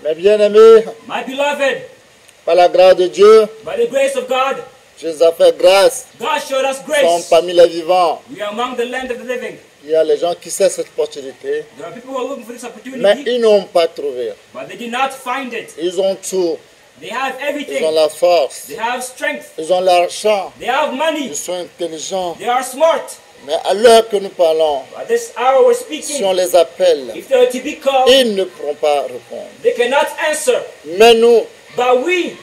Hallelujah. Mes bien-aimés, My beloved, par la grâce de Dieu, by the grace of God, je nous ai fait grâce. God showed us Nous sommes grace. parmi les vivants. We are among the land of the living. Il y a les gens qui cherchent cette opportunité, There are people who are looking for this mais opportunity, ils n'ont pas trouvé. but they did not find it. Ils ont tout. They have Ils ont everything. la force. They have strength. Ils ont l'argent. They have money. Ils sont intelligents. They are smart. Mais à l'heure que nous parlons, At this hour we're si on speaking, les appelle, if they are to be called, ils ne pourront pas répondre. they cannot answer. Mais nous, But we,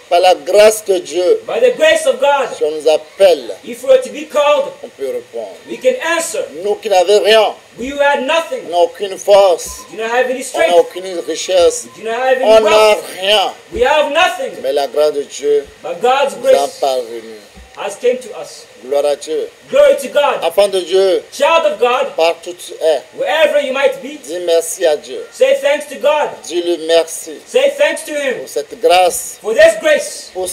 par la grâce de Dieu, by the grace of God, si on nous appelle, if we are to be called, on peut répondre. we can answer. Nous qui n'avons rien, We who had nothing, on n'a aucune force, do not have any on n'a strength, aucune richesse, do not have on any n'a wealth, rien. we have nothing. Mais la grâce de Dieu But God's nous a grace parvenu. has came to us. Gloire à Dieu. Glory to God. Enfant de Dieu, Child of God, partout tu es, wherever you might be, dis merci à Dieu. say thanks to God. Dis-lui merci Say thanks to Him pour cette grâce, for this grace, for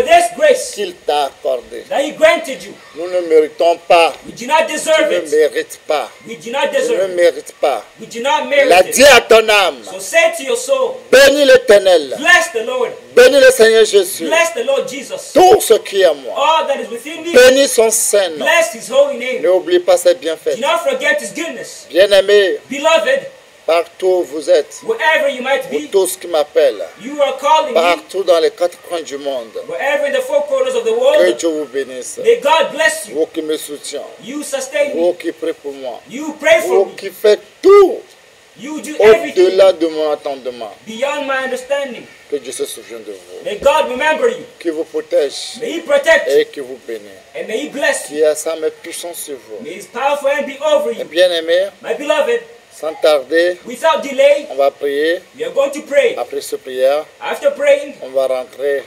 this grace qu'il t'a accordée. that He granted you. Nous ne méritons pas, We do not tu deserve ne it. mérites pas, We do not tu ne deserve it. mérites pas. We do not Il a merit dit it. à ton âme, So say to your soul, bénis l'Éternel, bless the Lord. bénis le Seigneur Jésus, Bless the Lord Jesus. tout ce qui est à moi. All that is within me, Bénis son Saint-Nom. bless His holy name. N'oublie pas ses Do bienfaits. not forget His goodness. Bien-aimés, Beloved, partout où vous êtes, wherever you might vous be, tous qui m'appellent, you are calling me, partout dans les quatre coins du monde, wherever in the four corners of the que world, Dieu vous bénisse. may God bless you. Vous qui me soutiennent, You sustain vous me. qui priez pour moi, You pray for vous me. qui faites tout You do everything au-delà de mon entendement. beyond my understanding. Que Dieu se souvienne de vous, May God remember you. qui vous protège May He protect you. et qui vous bénisse. And may He bless you. Qui a sa main puissante sur vous. May His powerful hand be over Et you. bien-aimés, My beloved, sans tarder, without delay, on va prier. we are going to pray. Après cette prière, After praying, on va rentrer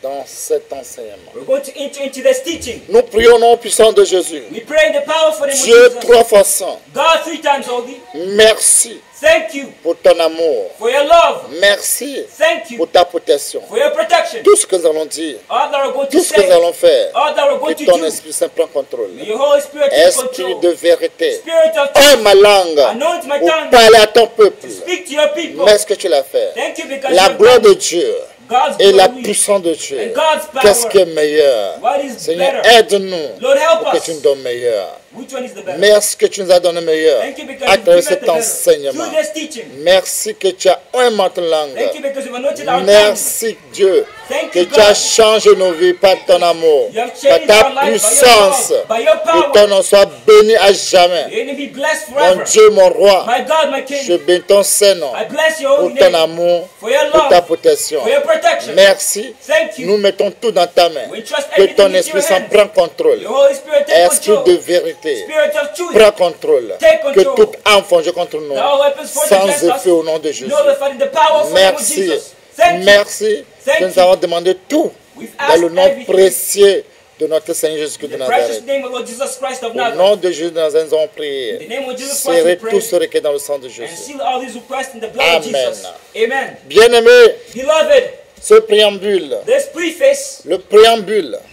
dans cet enseignement. we're going to enter into this teaching. Nous prions au nom puissant de Jésus. We pray in the powerful name of Dieu Jesus. trois fois saint, God 3 times holy. merci Thank you pour ton amour. for your love. Merci Thank you pour ta protection. for your protection. Tout ce que nous allons dire, All that we're going to tout ce que nous say, allons faire, all that we're going que to ton do. Esprit Saint prend contrôle. May your Holy Spirit take Esprit control. de vérité, Spirit of truth, aime ma langue anoint my pour tongue. parler à ton peuple. Speak to your people. Mais ce que tu l'as fait, Thank you because la you've gloire done de Dieu God's et la glory puissance de Dieu, and God's power. qu'est-ce qui est meilleur? What is Seigneur, better? aide-nous Lord, help pour que us. tu nous donnes meilleur. Which one is the better? Merci que tu nous as donné meilleur Thank you because à you've travers given cet the better. enseignement. Through this teaching. Merci que tu as aimé notre langue. Thank you because you've anointed our tongue. Merci Dieu Thank que you, tu as God. changé nos vies par ton amour, You have par changed ta our life by your puissance. love, by your Que power. ton nom soit béni à jamais. You're going to be blessed Mon forever. Dieu, mon roi, My God, my je King, bénis ton Saint-Nom I bless your pour holy ton name, amour, for your pour ta love, protection. for your protection. Merci. Thank you. Nous mettons tout dans ta main. We trust Que everything ton into Esprit your Saint hands. prenne contrôle. Your Holy Spirit take Esprit control. de vérité, Spirit of truth, prends contrôle. take Que control. toute arme forgée contre nous, All weapons forged sans against us, effet au nom de Jésus. nullified in the powerful name of Merci. Jesus. Thank you. Merci. Thank Que nous you. avons demandé tout We've dans asked le nom everything. précieux de notre Seigneur Jésus-Christ In de the precious Nazareth. name of Lord Jesus Christ of Au Nazareth. nom de Jésus de Nazareth, nous avons In the prié. name of Jesus Christ Serrez we tout pray. ce requis dans le sang de And Jésus. seal all these requests in the blood of Amen. Jesus. Amen. Bien-aimés, Beloved, ce préambule, this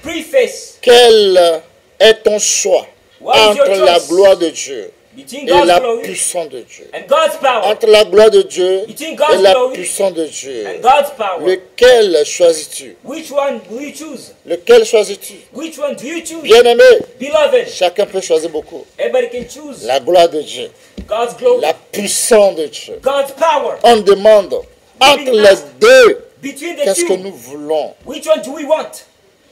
preface, quel est ton choix What is your entre la choice? gloire de Dieu between et God's la glory puissance de Dieu? and God's power, Entre la gloire de Dieu between et God's la glory puissance de Dieu, and God's power, lequel choisis-tu? which one will you choose? Lequel choisis-tu? Which one do you choose? Bien-aimé, Beloved, chacun peut choisir beaucoup. everybody can choose La gloire de Dieu, God's glory, la puissance de Dieu. God's power. On demande entre les deux, Between the qu'est-ce que two, nous voulons? which one do we want?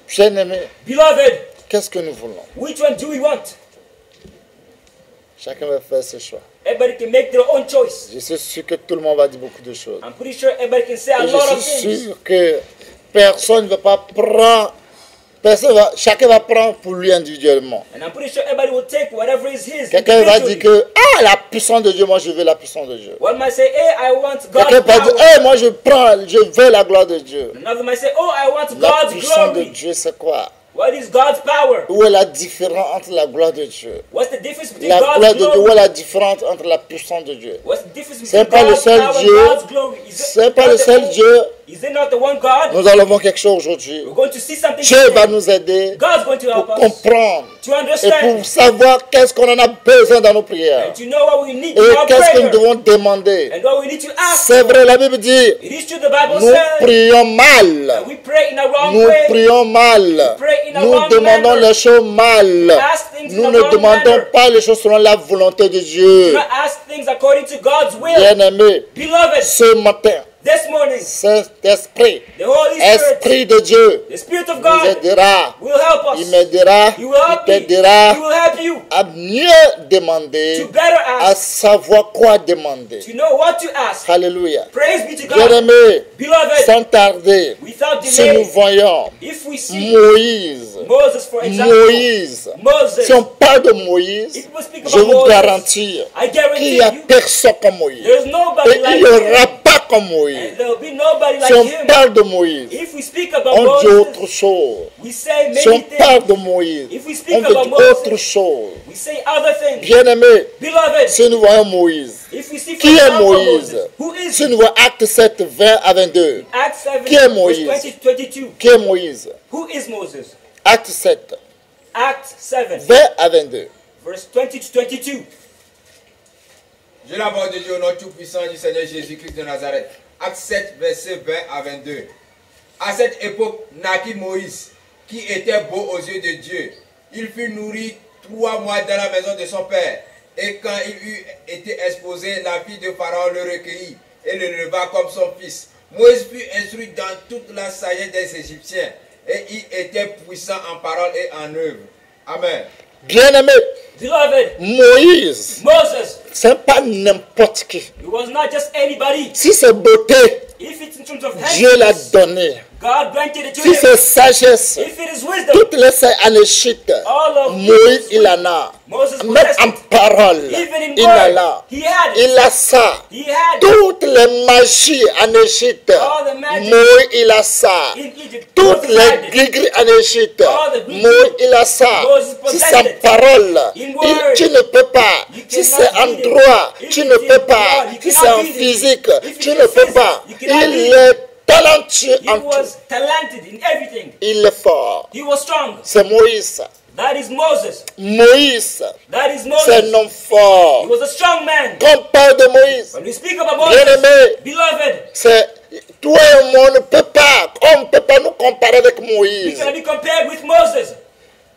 Bien-aimé, Beloved, qu'est-ce que nous voulons? which one do we want? Chacun va faire ses choix. Everybody can make their own choice. Je suis sûr que tout le monde va dire beaucoup de choses. I'm pretty sure everybody can say a Et lot je of suis things. sûr que personne ne va pas prendre, chacun va prendre pour lui individuellement. And I'm pretty sure everybody will take whatever is his. Quelqu'un va dire individually. que, ah, la puissance de Dieu, moi je veux la puissance de Dieu. One might say, hey, I want God's Quelqu'un va dire, power. hey, moi je prends, je veux la gloire de Dieu. Another might say, oh, I want La God's puissance de glory. Dieu, c'est quoi? What is God's power? Où est la différence entre la gloire de Dieu? What's the difference between La gloire God's de Dieu, où glory? est la différence entre la puissance de Dieu? What's the difference C'est between pas le God's seul power Dieu. and God's glory? Is it C'est pas le God the seul only- Dieu Is it not the one God? Nous allons voir quelque chose aujourd'hui. We're going to see something Dieu today. va nous aider God's going to help pour us comprendre to et understand pour savoir qu'est-ce qu'on en a besoin dans nos prières and to know what we need et in our qu'est-ce que nous prayer devons demander. and what we need to ask C'est for. vrai, la Bible dit, It is true, the Bible nous says prions mal. that we pray in a wrong Nous way. prions mal. pray in a Nous wrong demandons manner. les choses mal. Ask things in Nous a ne wrong demandons manner. pas les choses selon la volonté de Do Dieu. not ask things according to God's will. Bien-aimés, Beloved, ce matin, this morning, Saint-Esprit, the Holy Spirit, Esprit de Dieu, the Spirit of nous God, aidera. will help us. Il m'aidera, He will il help me. He t'aidera will help you à mieux demander, to better à ask, savoir quoi demander. to know what to ask. Alléluia. Praise be to God. Bien-aimés, Beloved, sans tarder, without si nous delay, voyons if we see Moïse, Moses, for example, Moïse, Moses, si on parle de Moïse, if we speak je about vous Moses, garantis I qu'il guarantee n'y a you, personne comme Moïse. there's nobody Et il like n'y him. aura pas comme Moïse. And there will be nobody Si on like him. parle de Moïse, If we speak about on dit autre Moses, chose. we say Si on many parle things. de Moïse, If we on speak veut about dire autre Moses, chose. we say other things. Bien-aimé, Beloved, si nous voyons Moïse, if we see for qui est example Moïse? Moses, who is Si he? nous voyons Acte 7, 20 à 22, Acts 7, Qui est verse Moïse? 20-22. qui est Moïse? Who is Moses? Acte 7, Acts 7, 20 à 22. verse 20-22. Je l'aborde de Dieu au nom tout-puissant du Seigneur Jésus-Christ de Nazareth. Acte 7, verset 20 à 22. À cette époque naquit Moïse, qui était beau aux yeux de Dieu. Il fut nourri 3 mois dans la maison de son père. Et quand il eut été exposé, la fille de Pharaon le recueillit et le leva comme son fils. Moïse fut instruit dans toute la sagesse des Égyptiens. Et il était puissant en parole et en œuvre. Amen. Bien-aimé, Beloved, Moïse, Moses, ce n'est pas n'importe qui. he was not just anybody. Si c'est beauté, If it's in terms of Dieu l'a handsomerness, donné. God granted it to Si him. c'est sagesse, If it is wisdom, toutes les anéchites, all of Moïse, il en a. Moses Même possessed en it. parole, Even in il en word, a. he had it. Il a ça. He had it. Toutes les magies en Égypte, All the magic Moïse, il a ça. in Egypt. Toutes Moses had les it. grigris en Égypte, All the Greek Moïse, il a ça. Moses Si possessed c'est en it. parole, In word, tu ne peux pas. you Si cannot c'est en read it. droit, If tu it's ne in peux pas. law, you Si cannot c'est en read it. physique, If tu it's ne in peux physics, pas. you cannot Il read it. est talentueux He en tout. was talented in everything. Il est fort. He was strong. C'est Moïse. That is Moses. Moïse, That is c'est un Moses. homme He fort. was a strong man. Quand on parle de Moïse, When we speak about Moses, bien-aimé, beloved, c'est toi et moi, on ne peut pas, on ne peut pas nous comparer avec we Moïse. cannot be compared with Moses.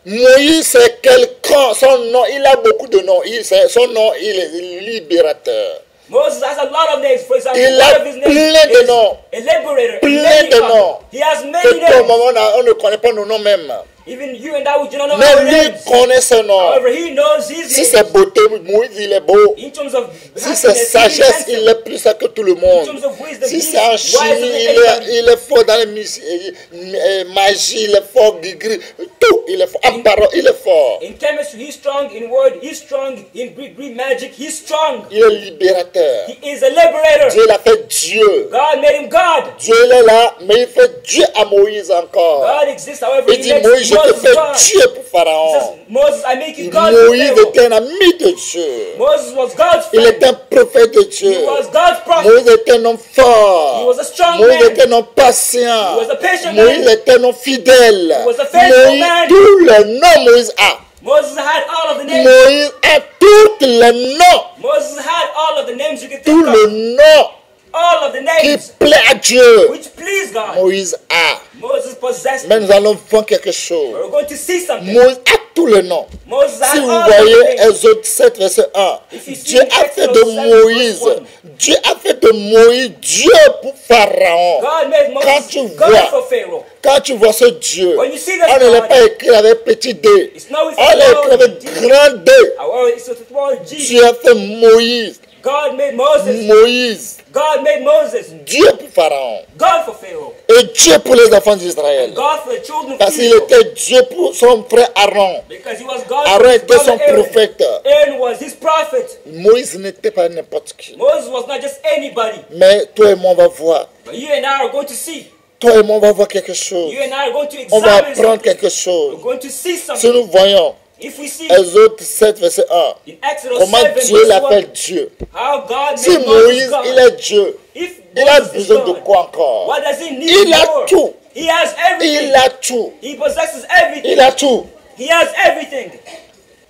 Moïse, c'est quelqu'un, son nom, il a beaucoup de noms. Son nom, il est libérateur. Moses has a lot of names. For example, Il a one of his names plein de is noms. a liberator. Plein Many de others. noms. He has Que many pour le names. moment, on ne connaît pas nos noms même. Even you and I, we do not know Mais our lui names. connaît ce nom. However, he knows his Si name. c'est beauté, Moïse, il est beau. In terms of Si c'est happiness, he is sagesse, handsome. il est plus ça que tout le In monde. terms of wisdom, Si he c'est en is wiser than chimie, anybody. il est fort dans la magie, il est fort, gris, tout, il est fort. En parole, il est fort. In chemistry, he's strong. In word, he's strong. In Greek magic, he's strong. Il est libérateur. He is a liberator. Dieu l'a fait Dieu. God made him God. Dieu il est là, mais il fait Dieu à Moïse encore. God exists. However, Il he dit, makes Moïse, je te Moses fais God. Dieu pour He Pharaon. says, Moses, I make you God. for Moïse Pharaoh. était un ami de Dieu. Moses was God's Il friend. était un prophète de He Dieu. was God's prophet. Moïse était un homme fort. He was a strong Moïse man. était un homme patient. He was a patient Moïse man. était un homme fidèle. He was a faithful Moïse, man. tous les noms Moïse a. Moses had all of the names. Moïse a tous les noms. Moses had all of the names you can Tous think les of. noms All of the qui names plaît à Dieu. which please God. Moïse a. Moses possessed Mais them. nous allons voir quelque chose. We're going to see something. Moïse a tous les noms. Moses Si had vous all of the voyez names. Exode 7, verset 1, If you see Dieu a fait de Exodus 7, Moïse, verse 1. Dieu a fait de Moïse Dieu pour Pharaon. God made Quand tu Moses God vois, for Pharaoh. quand tu vois ce Dieu, When you see on this ne l'a God, pas écrit avec petit d, it's not with on l'a écrit small avec G. grand D. However, it's with small G. Dieu a fait Moïse, God made Moses. Moïse, God made Moses Dieu pour Pharaon God for Pharaoh. et Dieu pour les enfants d'Israël. God for the children of Parce qu'il Israel. était Dieu pour son frère Aaron. Because he was God for Aaron his était son brother Aaron. prophète. Aaron was his prophet. Moïse n'était pas n'importe qui. Moses was not just anybody. Mais toi et moi, on va voir. But you and I are going to see. Toi et moi, on va voir quelque chose. You and I are going to On va examine apprendre something. quelque We're chose. going to see Si something. nous voyons If we see Exode 7, verset 1, in Exodus comment 7, Dieu verse l'appelle 1, Dieu. how God Si made Moïse, Moses God. il est Dieu, If Il a Moses is besoin de gone. quoi encore? What does he need Il a more? tout. He has everything. Il a tout. He possesses everything. Il a tout. He has everything.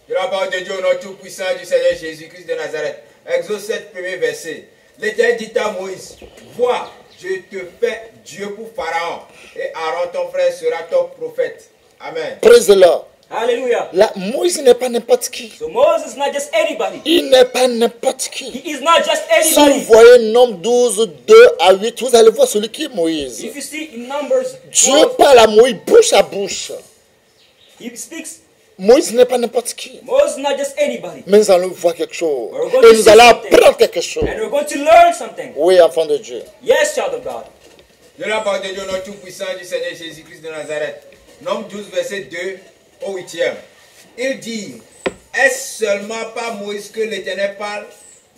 De la part de Dieu, notre tout-puissant du Seigneur Jésus-Christ de Nazareth. Exode 7, premier verset. L'Éternel dit à Moïse, vois, je te fais Dieu pour Pharaon, et Aaron ton frère sera ton prophète. Amen. Praise the Lord. Hallelujah. Là, Moïse n'est pas n'importe qui. So Moses is not just anybody. Il n'est pas n'importe qui. He is not just Si vous anybody. voyez Nombre 12, 2 à 8, vous allez voir celui qui est Moïse. If you see in Numbers Dieu 12, parle à Moïse bouche à bouche. he speaks. Moïse n'est pas n'importe qui. Moses is not just anybody. Mais nous allons voir quelque chose. We're going Et to nous see allons something. apprendre quelque chose. And we're going to learn something. Oui, enfant de Dieu. Yes, child of God. De la part de Dieu, notre tout-puissant du Seigneur Jésus-Christ de Nazareth. Nombre 12, verset 2 au 8e. Il dit, est-ce seulement par Moïse que l'Éternel parle?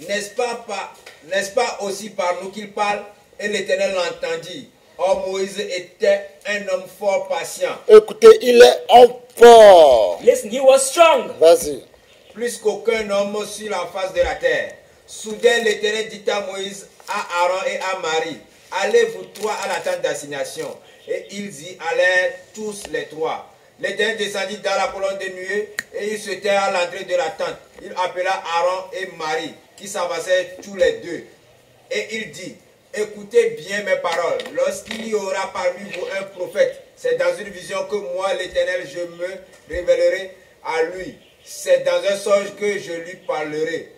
N'est-ce pas aussi par nous qu'il parle? Et l'Éternel l'entendit. Or Moïse était un homme fort patient. Écoutez, il est en fort. Listen, he was strong. Vas-y. Plus qu'aucun homme sur la face de la terre. Soudain l'Éternel dit à Moïse, à Aaron et à Marie, allez vous trois à la tente d'assignation. Et ils y allèrent tous les trois. L'Éternel descendit dans la colonne de nuée et il se tint à l'entrée de la tente. Il appela Aaron et Marie qui s'avançaient tous les deux. Et il dit, écoutez bien mes paroles. Lorsqu'il y aura parmi vous un prophète, c'est dans une vision que moi l'Éternel je me révélerai à lui. C'est dans un songe que je lui parlerai.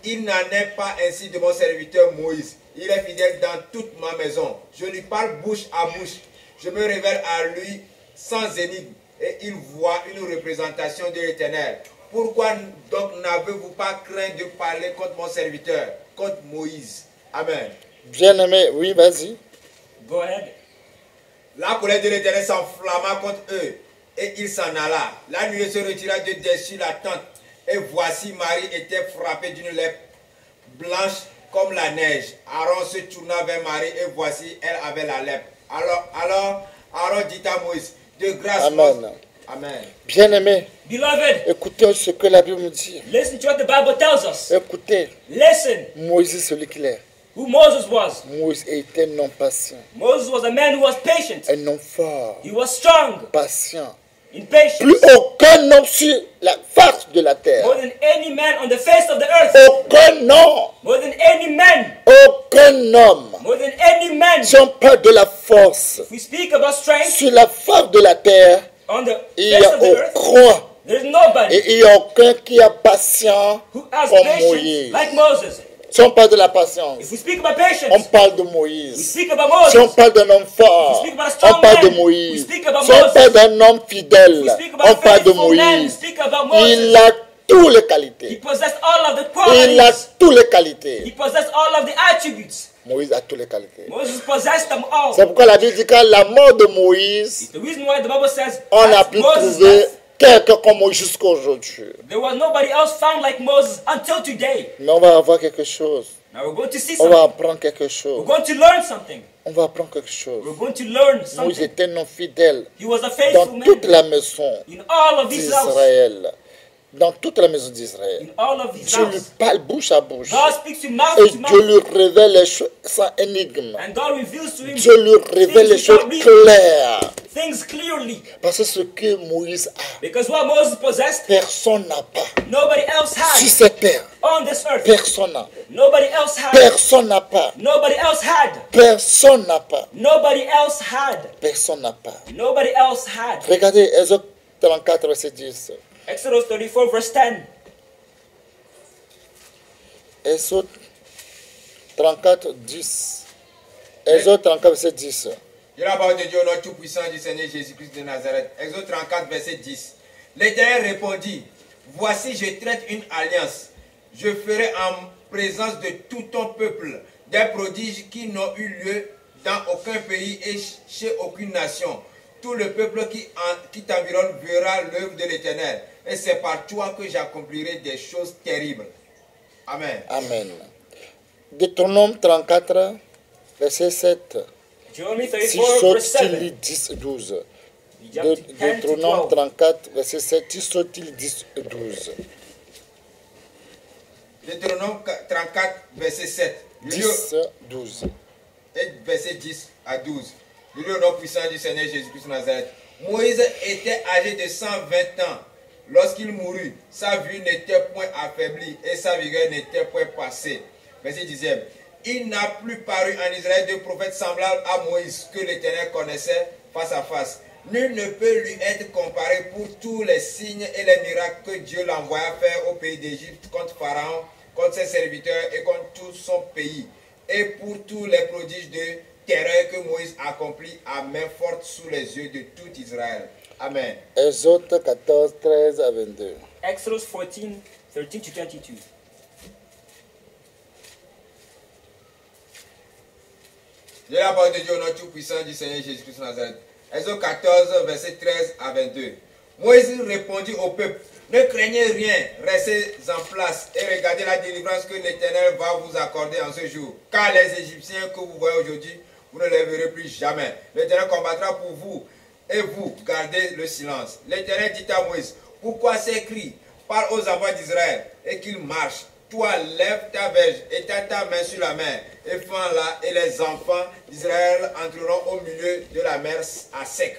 Il n'en est pas ainsi de mon serviteur Moïse. Il est fidèle dans toute ma maison. Je lui parle bouche à bouche. Je me révèle à lui sans énigme. Et il voit une représentation de l'Éternel. Pourquoi donc n'avez-vous pas craint de parler contre mon serviteur, contre Moïse? Amen. Bien-aimé, oui, vas-y. Go ahead. La colère de l'Éternel s'enflamma contre eux, et il s'en alla. La nuée se retira de dessus la tente, et voici Marie était frappée d'une lèpre blanche comme la neige. Aaron se tourna vers Marie, et voici elle avait la lèpre. Alors Aaron dit à Moïse, de grâce, Amen. Amen. Bien-aimé, Beloved, écoutez ce que la Bible nous dit. listen to what the Bible tells us. Écoutez, Listen Moïse, celui qu'il est. who Moses was. Moïse était non patient, Moses was a man who was patient. un homme fort, He was strong patient. in patience. Plus aucun homme sur la face de la terre. More than any man on the face of the earth. Aucun homme, More than any man. aucun homme. More than any man. Si on parle de la force If we speak about strength sur la face de la terre, on the il n'y face a of the earth, aucun. there's nobody Et il n'y a aucun qui est patient who has comme patience Moïse. like Moses. Si on parle de la patience, If we speak about on patience, parle de we Moïse. speak about Si on Moses. parle d'un homme fort, We speak about a strong on parle de man. Moïse. We speak about Si on Moses. parle d'un homme fidèle, We speak on about parle de faithful man. We Moïse. speak about Il Moses. a toutes les He qualités. possessed all of the Il a qualities. toutes les He qualités. possessed all of the attributes. Moïse a toutes les qualités. Moses possessed them all. C'est pourquoi la Bible dit qu'à la mort de Moïse, The reason why the Bible says on a at pu Moses' trouver death, quelqu'un comme Moïse jusqu'à aujourd'hui. there was nobody else found like Moses until today. Mais on va avoir quelque chose. Now we're going to see On va something. apprendre quelque We're chose. going to learn something. On va apprendre quelque chose. We're going to learn Moïse something. était non fidèle He was a dans faithful toute man la maison in all of his house. d'Israël. Dans toute la maison d'Israël. In all of his Dieu lui house. parle bouche à bouche. God speaks to mouth Et to Dieu mouth. lui révèle les choses sans énigme. And God reveals to him Dieu lui révèle les choses claires. things clearly. Parce que ce que Moïse a, Because what Moses possessed, personne n'a pas. nobody else Sur had cette terre, on this earth. personne n'a. Nobody else had. Personne n'a pas. Nobody else had. Personne n'a pas. Nobody else had. Personne n'a pas. Nobody else had. Regardez Exode 34, verset 10. Exodus 34 verse 10. Exode 34, 10. Exode 34, verset 10. De la parole de Dieu, notre tout-puissant du Seigneur Jésus-Christ de Nazareth. Exode 34, verset 10. L'Éternel répondit, voici, je traite une alliance. Je ferai en présence de tout ton peuple des prodiges qui n'ont eu lieu dans aucun pays et chez aucune nation. Tout le peuple qui t'environne verra l'œuvre de l'Éternel. Et c'est par toi que j'accomplirai des choses terribles. Amen. Amen. Deutéronome 34, verset 7. Deuteronomy Si 34 verse saute-il 7. 10, 12. You jump to 10 to Deutéronome 12. 34, verset 7. Si saute-il 10, 12. Deutéronome 34, verset 7. 10, 12. et verset 10 à 12. Le nom puissant du Seigneur Jésus-Christ de Nazareth. Moïse était âgé de 120 ans. Lorsqu'il mourut, sa vue n'était point affaiblie et sa vigueur n'était point passée. Verset 10e. Il n'a plus paru en Israël de prophète semblable à Moïse que l'Éternel connaissait face à face. Nul ne peut lui être comparé pour tous les signes et les miracles que Dieu l'envoya faire au pays d'Égypte contre Pharaon, contre ses serviteurs et contre tout son pays. Et pour tous les prodiges de terreur que Moïse accomplit à main forte sous les yeux de tout Israël. Amen. Exode 14, 13 à 22. Exodus 14, 13 to 22. De la parole de Dieu au nom tout-puissant du Seigneur Jésus-Christ de Nazareth. Exode 14, verset 13 à 22. Moïse répondit au peuple, ne craignez rien, restez en place et regardez la délivrance que l'Éternel va vous accorder en ce jour. Car les Égyptiens que vous voyez aujourd'hui, vous ne les verrez plus jamais. L'Éternel combattra pour vous et vous gardez le silence. L'Éternel dit à Moïse, pourquoi ces cris? Parle aux enfants d'Israël et qu'ils marchent. Toi, lève ta verge, étends ta main sur la mer, et fends-la, et les enfants d'Israël entreront au milieu de la mer à sec.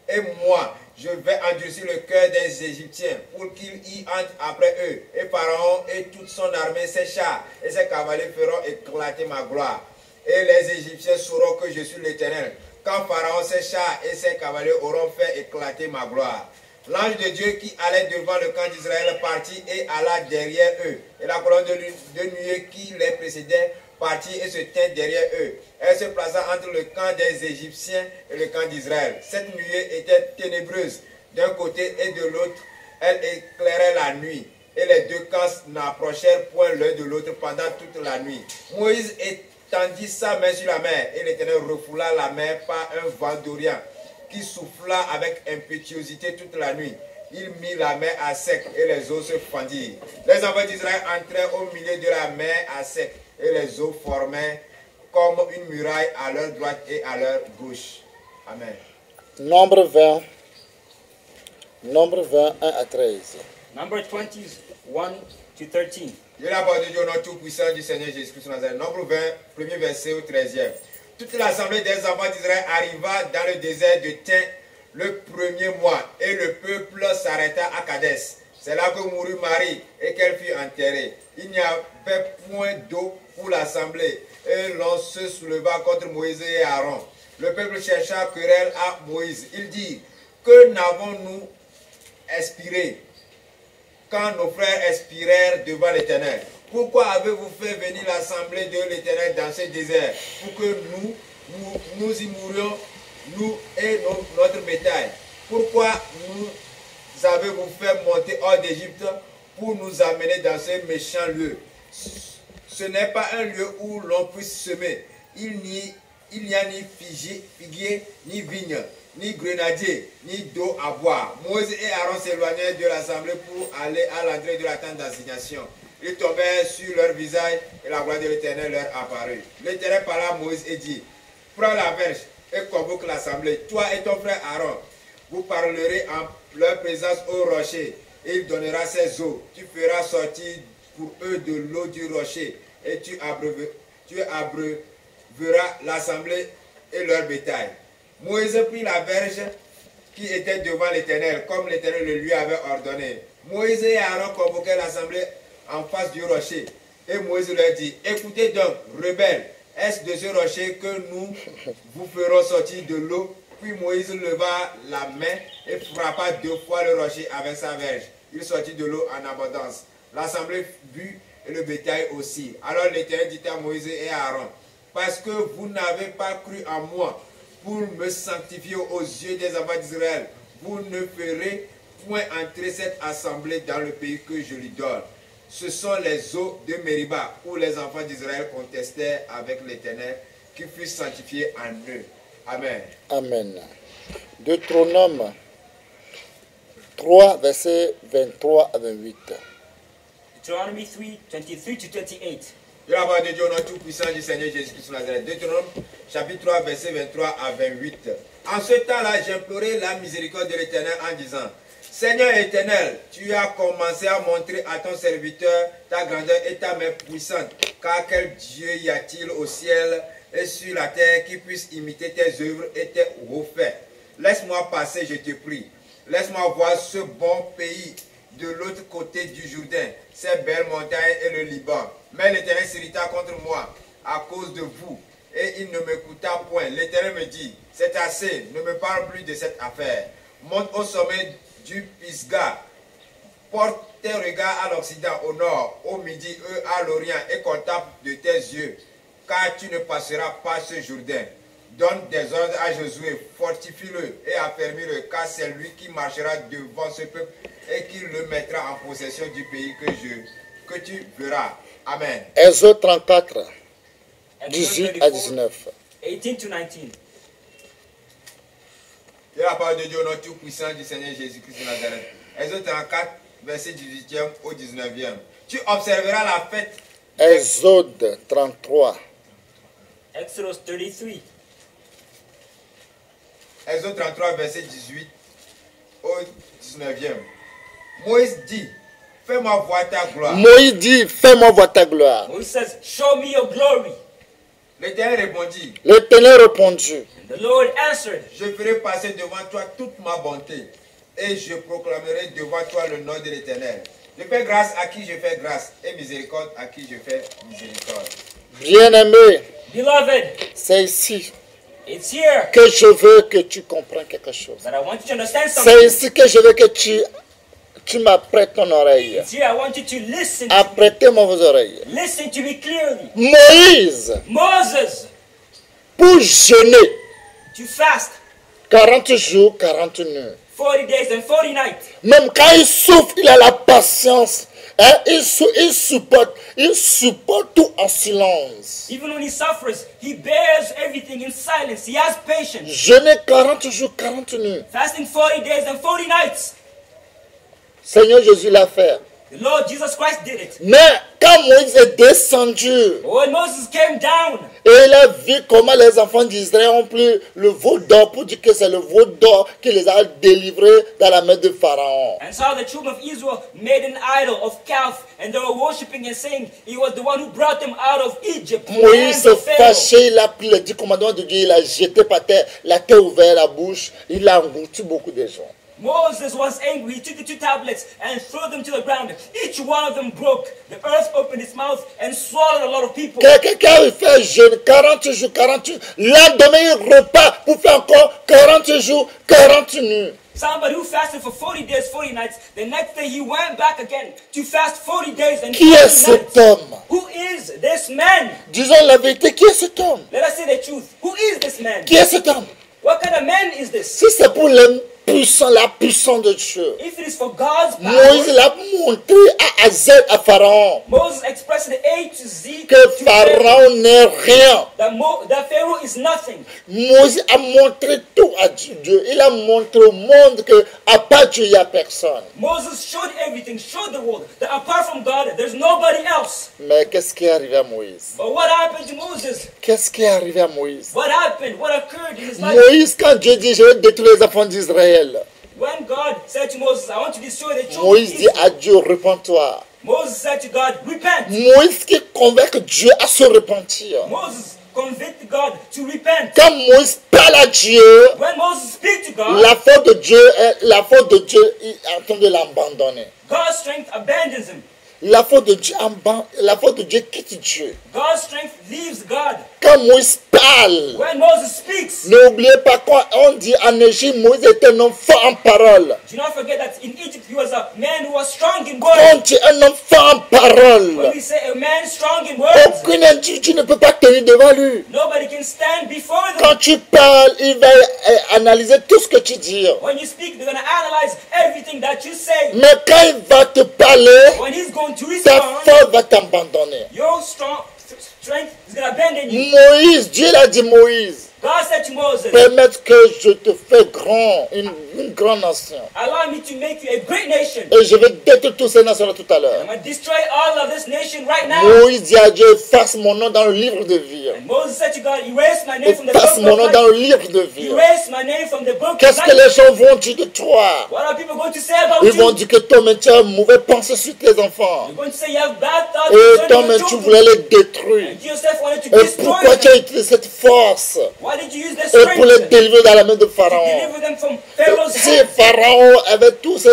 Et moi, je vais endurcir le cœur des Égyptiens pour qu'ils y entrent après eux. Et Pharaon et toute son armée, ses chars et ses cavaliers feront éclater ma gloire. Et les Égyptiens sauront que je suis l'Éternel, quand Pharaon, ses chars et ses cavaliers auront fait éclater ma gloire. L'ange de Dieu qui allait devant le camp d'Israël partit et alla derrière eux. Et la colonne de nuée qui les précédait partit et se tint derrière eux. Elle se plaça entre le camp des Égyptiens et le camp d'Israël. Cette nuée était ténébreuse d'un côté et de l'autre. Elle éclairait la nuit. Et les deux camps n'approchèrent point l'un de l'autre pendant toute la nuit. Moïse étendit sa main sur la mer et l'Éternel refoula la mer par un vent d'Orient qui souffla avec impétuosité toute la nuit. Il mit la mer à sec et les eaux se fendirent. Les enfants d'Israël entrèrent au milieu de la mer à sec et les eaux formaient comme une muraille à leur droite et à leur gauche. Amen. Nombre 20, 1 à 13. Number 21 to 13. De la part de Dieu, notre tout-puissant du Seigneur Jésus-Christ de Nazareth. Nombre 20, premier verset au 13e. Toute l'assemblée des enfants d'Israël arriva dans le désert de Tin le premier mois, et le peuple s'arrêta à Kadès. C'est là que mourut Marie et qu'elle fut enterrée. Il n'y avait point d'eau pour l'assemblée, et l'on se souleva contre Moïse et Aaron. Le peuple chercha querelle à Moïse. Il dit, que n'avons-nous expiré quand nos frères expirèrent devant l'Éternel? Pourquoi avez-vous fait venir l'assemblée de l'Éternel dans ce désert pour que nous y mourions, nous et notre bétail? Pourquoi nous avez-vous fait monter hors d'Égypte pour nous amener dans ce méchant lieu? Ce n'est pas un lieu où l'on puisse semer. Il n'y a ni figuier, ni vigne, ni grenadier, ni d'eau à boire. Moïse et Aaron s'éloignèrent de l'assemblée pour aller à l'entrée de la tente d'assignation. Ils tombèrent sur leur visage et la gloire de l'Éternel leur apparut. L'Éternel parla à Moïse et dit, prends la verge et convoque l'assemblée. Toi et ton frère Aaron, vous parlerez en leur présence au rocher et il donnera ses eaux. Tu feras sortir pour eux de l'eau du rocher et tu abreuveras l'assemblée et leur bétail. Moïse prit la verge qui était devant l'Éternel, comme l'Éternel le lui avait ordonné. Moïse et Aaron convoquèrent l'assemblée en face du rocher. Et Moïse leur dit, écoutez donc, rebelles, est-ce de ce rocher que nous vous ferons sortir de l'eau? Puis Moïse leva la main et frappa 2 fois le rocher avec sa verge. Il sortit de l'eau en abondance. L'assemblée but et le bétail aussi. Alors l'Éternel dit à Moïse et à Aaron, parce que vous n'avez pas cru en moi pour me sanctifier aux yeux des enfants d'Israël, vous ne ferez point entrer cette assemblée dans le pays que je lui donne. Ce sont les eaux de Mériba où les enfants d'Israël contestèrent avec l'Éternel qui fut sanctifié en eux. Amen. Amen. Deutéronome 3, versets 23 à 28. Deuteronomy 3, 23 to 28. De la part de Dieu, notre tout-puissant du Seigneur Jésus-Christ de Nazareth. Deutéronome chapitre 3, versets 23 à 28. En ce temps-là, j'implorai la miséricorde de l'Éternel en disant, Seigneur éternel, tu as commencé à montrer à ton serviteur ta grandeur et ta main puissante. Car quel Dieu y a-t-il au ciel et sur la terre qui puisse imiter tes œuvres et tes hauts faits. Laisse-moi passer, je te prie. Laisse-moi voir ce bon pays de l'autre côté du Jourdain, ces belles montagnes et le Liban. Mais l'Éternel s'irrita contre moi à cause de vous, et il ne m'écouta point. L'Éternel me dit, c'est assez, ne me parle plus de cette affaire. Monte au sommet du Pisgah, porte tes regards à l'Occident, au nord, au midi, eux à l'Orient, et contemple de tes yeux, car tu ne passeras pas ce Jourdain. Donne des ordres à Josué, fortifie-le et affermis-le, car c'est lui qui marchera devant ce peuple et qui le mettra en possession du pays que tu verras. Amen. Exode 34, 18 à 19. 18 to 19. Et la parole de Dieu au nom tout puissant du Seigneur Jésus-Christ de Nazareth. Exode 34, verset 18e au 19e. Tu observeras la fête. Exode 33. Exodus 33. Exode 33, verset 18 au 19e. Moïse dit, fais-moi voir ta gloire. Moïse dit, fais-moi voir ta gloire. Moïse says, show me your glory. L'Éternel répondit, L'Éternel répondit, And the Lord answered, je ferai passer devant toi toute ma bonté, et je proclamerai devant toi le nom de l'Éternel. Je fais grâce à qui je fais grâce, et miséricorde à qui je fais miséricorde. bien-aimé, Beloved, c'est ici it's here que je veux que tu comprennes quelque chose. that I want you to understand C'est something. ici que je veux que tu m'apprêtes ton oreille. It's here I want you to listen to me. Apprêtez-moi vos oreilles. Listen to me clearly. Moïse, Moses, pour jeûner, to fast 40 jours, 40 nuits. 40 days and 40 nights. Même quand il souffre, il a la patience. Hein, il supporte tout en silence. Even when he suffers, he bears everything in silence. He has patience. Jeûner 40 jours, 40 nuits. Fasting 40 days and 40 nights. Seigneur Jésus l'a fait. The Lord Jesus Christ did it. Mais quand Moïse est descendu, But when Moses came down, et il a vu comment les enfants d'Israël ont pris le veau d'or pour dire que c'est le veau d'or qui les a délivrés dans la main de Pharaon. and saw the children of Israel made an idol of calf, and they were worshiping and saying, he was the one who brought them out of Egypt. from the Moïse hands s'est of Pharaoh. fâché, il a pris les 10 commandements de Dieu, il a jeté par terre, la terre ouverte la bouche, il a englouti beaucoup de gens. Moses was angry. He took the 2 tablets and threw them to the ground. Each one of them broke. The earth opened its mouth and swallowed a lot of people. Quelqu'un qui fait jeûne 40 jours, 40 nuits, lendemain il repart pour faire encore 40 jours, 40 nuits. Somebody who fasted for 40 days, 40 nights. The next day he went back again to fast 40 days and 40 Qui est nights. cet homme? Who is this man? Disons la vérité, qui est cet homme? Let us say the truth. Who is this man? Qui est cet homme? What kind of man is this? Si c'est pour les puissants, la puissance de Dieu, If it is for God's Moïse power, l'a montré à Z à Pharaon Moses expressed the A to Z que to Pharaoh, Pharaon n'est rien. that Pharaoh is nothing. Moïse a montré tout à Dieu. Il a montré au monde que à part Dieu, il n'y a personne. Moses showed everything, showed the world that apart from God, there's nobody else. Mais qu'est-ce qui est arrivé à Moïse? But what happened to Moses? Qu'est-ce qui est arrivé à Moïse? What happened? What occurred in his life? Moïse, quand Dieu dit, je vais détruire les enfants d'Israël, When God said to Moses, I want to destroy the children of Moïse dit Israel, à Dieu, repens-toi. Moses said to God, repent. Moïse qui convainc Dieu à se repentir. Moses convicted God to repent. Quand Moïse parle à Dieu, When Moses speaks to God, la faute de Dieu il est en train de l'abandonner. God's strength abandons him. La faute de Dieu quitte Dieu. God's strength leaves God. Quand Moïse parle, When Moses speaks, n'oubliez pas quand on dit en Égypte, Moïse était un homme fort en parole. do not forget that in Egypt he was a man who was strong in On words. dit un homme fort en parole. When we say a man strong in words, Aucun individu ne peut pas tenir devant lui. nobody can stand before them. Quand tu parles, il va analyser tout ce que tu dis. When you speak, they're going to analyze everything that you say. Mais quand il va te parler, When he's going to ta respond, force va t'abandonner. your strength is going to abandon you. Moïse, Dieu l'a dit Moïse. God said to Moses, permette que je te fais grand, une grande nation. allow me to make you a great nation. Et je vais détruire toutes ces nations tout à l'heure. I'm going to destroy all of this nation right now. Moïse dit à Dieu, efface mon nom dans le livre de vie. And Moses said to God, erase my name from the Efface book mon of nom life. dans le livre de vie. Erase my name from the book of Qu'est-ce que life. les gens vont dire de toi? What are people going to say about Ils vont you? dire que toi-même tu as mauvais pensée sur tes enfants. You're going to say you have bad thoughts Et concerning toi-même your tu children. voulais les détruire. And you yourself wanted to Et destroy pourquoi tu as them. utilisé cette force? Why did you use this Et pour les strength délivrer dans la main de to Pharaon. deliver them from Pharaoh's Si hand? Pharaon avait tout ce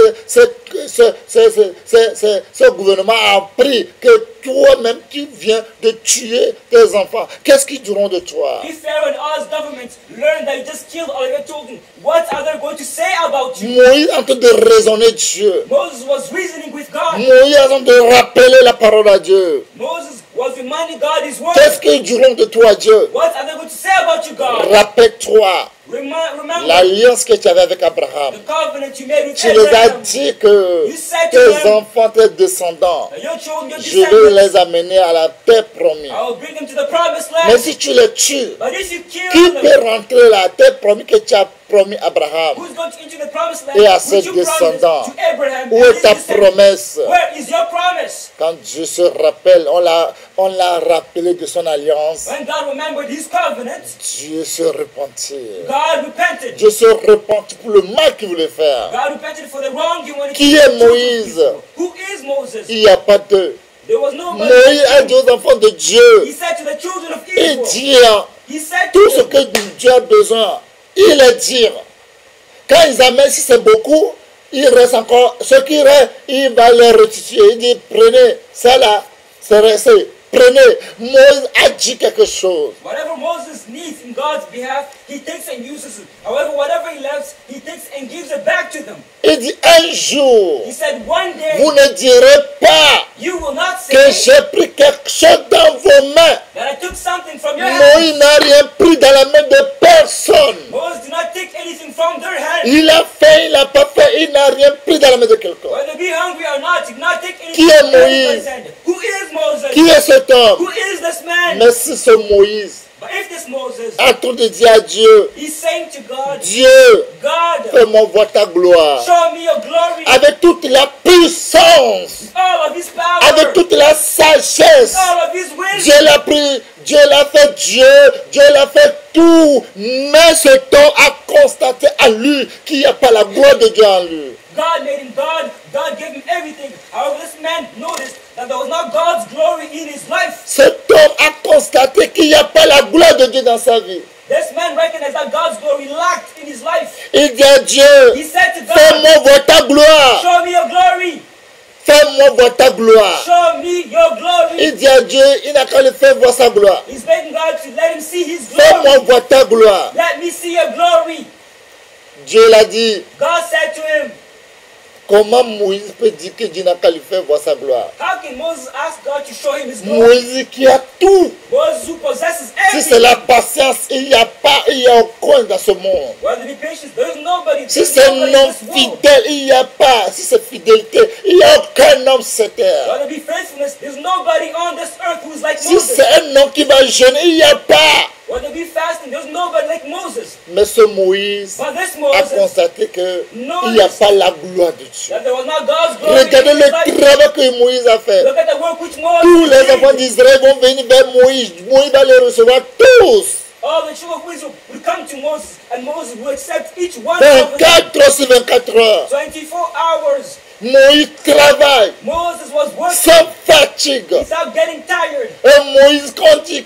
gouvernement a appris que toi-même tu viens de tuer tes enfants, qu'est-ce qu'ils diront de toi? If Pharaoh and all his governments learn that you just killed all of your children, what are they going to say about you? Moïse est en train de raisonner Dieu. Moses was reasoning with God. Moïse est en train de rappeler la parole à Dieu. Moses was reminding God his word. Qu'est-ce qu'ils diront de toi, Dieu? What are they going to say about you, God? Rappelle-toi Remember l'alliance que tu avais avec Abraham. the covenant you made with Tu les as Abraham. dit que You said to tes them, enfants, tes descendants, your children, your je vais descendants, les amener à la terre promise. I will bring them to the promised Mais land. si tu les tues, But if you qui kill them, peut rentrer la terre promise que tu as promis à Abraham? who's going to enter the promised land? Et à Which ses you promised descendants. to Abraham Où and est his ta descendants? promesse? Where is your promise? Quand Dieu se rappelle, on l'a rappelé de son alliance, When God remembered his covenant, Dieu se repentit. God repented. Dieu se repentit pour le mal qu'il voulait faire. God repented for the wrong he wanted Qui to est do to Moïse? people. Who is Moses? Il n'y a pas de... There was nobody. Moïse a dit aux enfants de Dieu, He said to the children of il Israel, dit he said tout to ce them, que Dieu a besoin, il le dit. Quand ils amènent, si c'est beaucoup, il reste encore, ce qui reste, il va les restituer. Il dit, prenez, ça là, c'est resté. Prenez. Moïse a dit quelque chose. whatever Moses needs in God's behalf, he takes and uses it. However, whatever he left, he takes and gives it back to them. Il dit, un jour, He said, one day, vous ne direz pas you will not que say j'ai pris quelque chose dans vos mains. that I took something from your Moïse hands. n'a rien pris dans la main de personne. Moses did not take anything from their hands. Il a fait, il n'a pas fait, il n'a rien pris dans la main de quelqu'un. Whether be hungry or not, he did not take Qui anything est from anybody's Moïse? hand. Who is Moses? Qui est cet homme? Who is this man? Mais si ce Moïse But if this Moses, a tout de dire à Dieu, he's saying to God, Dieu, God, fais-moi voir ta gloire. show me your glory, Avec toute la puissance, all of his power, avec toute la sagesse. all of his wisdom. Dieu l'a pris, Dieu l'a fait Dieu l'a fait tout. Mais cet homme a constaté à lui qu'il n'y a pas la gloire de Dieu en lui. God made him God. God gave him everything. However, this man noticed that there was not God's glory in his life. Cet homme a constaté qu'il n'y a pas la gloire de Dieu dans sa vie. This man recognized that God's glory lacked in his life. Il dit à Dieu, He said to God, fais-moi voir ta gloire. show me your glory. Fais-moi voir ta gloire. Show me your glory. Il dit à Dieu, il n'a qu'à le faire voir sa gloire. He's begging God to let him see his glory. Fais-moi voir ta gloire. Let me see your glory. Dieu l'a dit, God said to him, comment Moïse peut dire que Dieu n'a qu'à lui faire voir sa gloire? how can Moses ask God to show him his glory? Moïse qui a tout. Moses who possesses Si c'est everything. la patience, il n'y a aucun dans ce monde. Whether be patient, there is nobody. Si There's c'est un nobody in homme this world. fidèle, il n'y a pas. Si c'est fidélité, il n'y a aucun homme sur cette terre. Whether be faithfulness, there's nobody on this earth who's like Si Moses. c'est un homme qui va jeûner, il n'y a pas. Whether be fasting, there's nobody like Moses. Mais ce Moïse But this a Moses, constaté qu'il n'y a pas la gloire de Dieu. that there was not God's glory Regardez in his life. le travail que Moïse a fait. Look at the work which Tous Moses les enfants did. d'Israël vont venir vers Moïse. Moïse va les recevoir tous. All the children of Israel will come to Moses, and Moses will accept each one of them. 24 heures sur 24 heures. 24 hours. Moïse travaille Moses was working sans fatigue. without getting tired. Et Moïse, quand il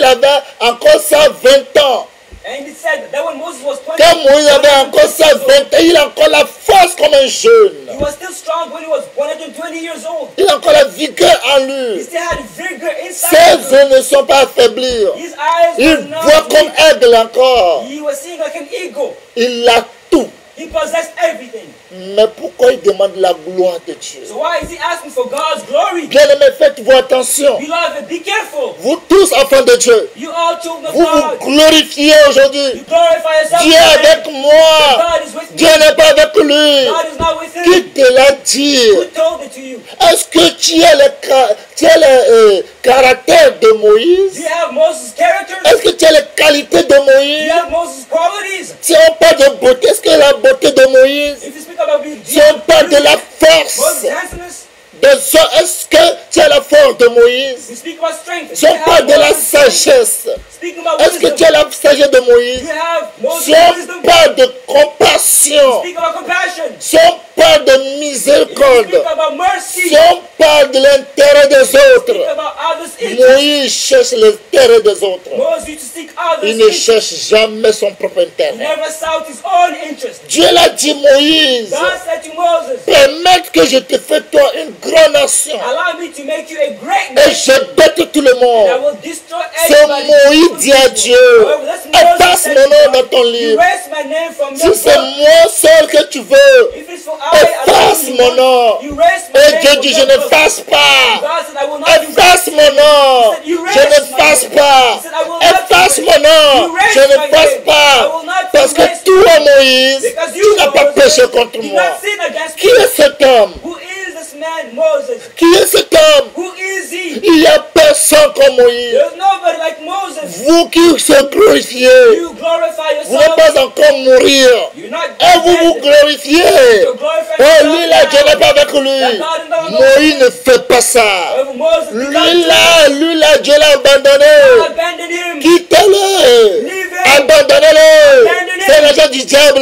avait encore 120 ans, And it said that when Moses was 20, quand Moïse avait encore 120 ans, il a encore la force comme un jeune. he was still strong when he was 120 years old. Il a encore la vigueur en He lui. still had vigor inside Ses him. yeux ne sont pas affaiblis. His eyes Il were not voit comme weak. aigle encore. He was seeing like an eagle. Il a tout. He possessed everything. Mais pourquoi il demande la gloire de Dieu? So why is he asking for God's glory? Bien-aimés, faites-vous attention. Beloved, be careful. Vous tous, enfants de Dieu, You all children of vous vous God. glorifiez aujourd'hui. You glorify yourself. Dieu est avec today. moi. God is with Dieu me. n'est pas avec lui. God is not with Qui him. te l'a dit? Who told it to you? Est-ce que tu as le caractère de Do Moïse? you have Moses' character? Est-ce que tu as les qualités de Do Moïse? pas de beauté, est-ce que la beauté de Moïse, if you speak about beauty, ce n'est pas de la force Moses' handsomeness, est-ce que tu as la force de Moïse? you speak about strength. Ce n'est pas de la sagesse. Speaking about Est-ce que wisdom, tu as la sagesse de Moïse? you have Moses' Ce n'est wisdom. pas de compassion. Speak about compassion. Ce n'est pas de You miséricorde. speak about mercy. Ce n'est pas de l'intérêt des Speak autres. about others' interests. Moïse cherche l'intérêt des autres. Moses used to seek others' Il ne interests. cherche jamais son propre He intérêt. never sought his own interest. Dieu l'a dit, Moïse, God said to Moses, permette que je te fasse toi une grande nation. allow me to make you a great Et nation. je bête tout le And I monde. will destroy C'est everybody. Moïse dit à Dieu, However, that's Moses efface said mon to nom God, dans ton you livre. erase my name from Si your c'est book. moi seul que tu veux, If it's for I, efface alone, mon nom. you erase my Et name Dieu from dit, your je ne book. fasse pas. God said, I will not erase Efface mon nom. Je ne fasse pas. Efface mon nom. Je ne fasse pas. Parce que toi, Moïse, because tu you, n'as pas Moses, péché contre did moi. not sin against Qui me. est cet homme? Who is this man, Moses? Qui est cet homme? Who is he? Il n'y a personne comme Moïse. There's nobody like Moses. Vous qui se glorifiez, You glorify vous n'êtes yourself. pas encore mourir. You're not Et vous vous dead. glorifiez. You're glorifying Oh, lui là, yourself Dieu n'est now. pas avec lui. Moïse ne fait pas ça. However, Moses did not Lui là, Dieu l'a abandonné. abandon him. Quittez-le. Leave him. Abandonnez-le. Abandonnez. C'est l'agent du diable.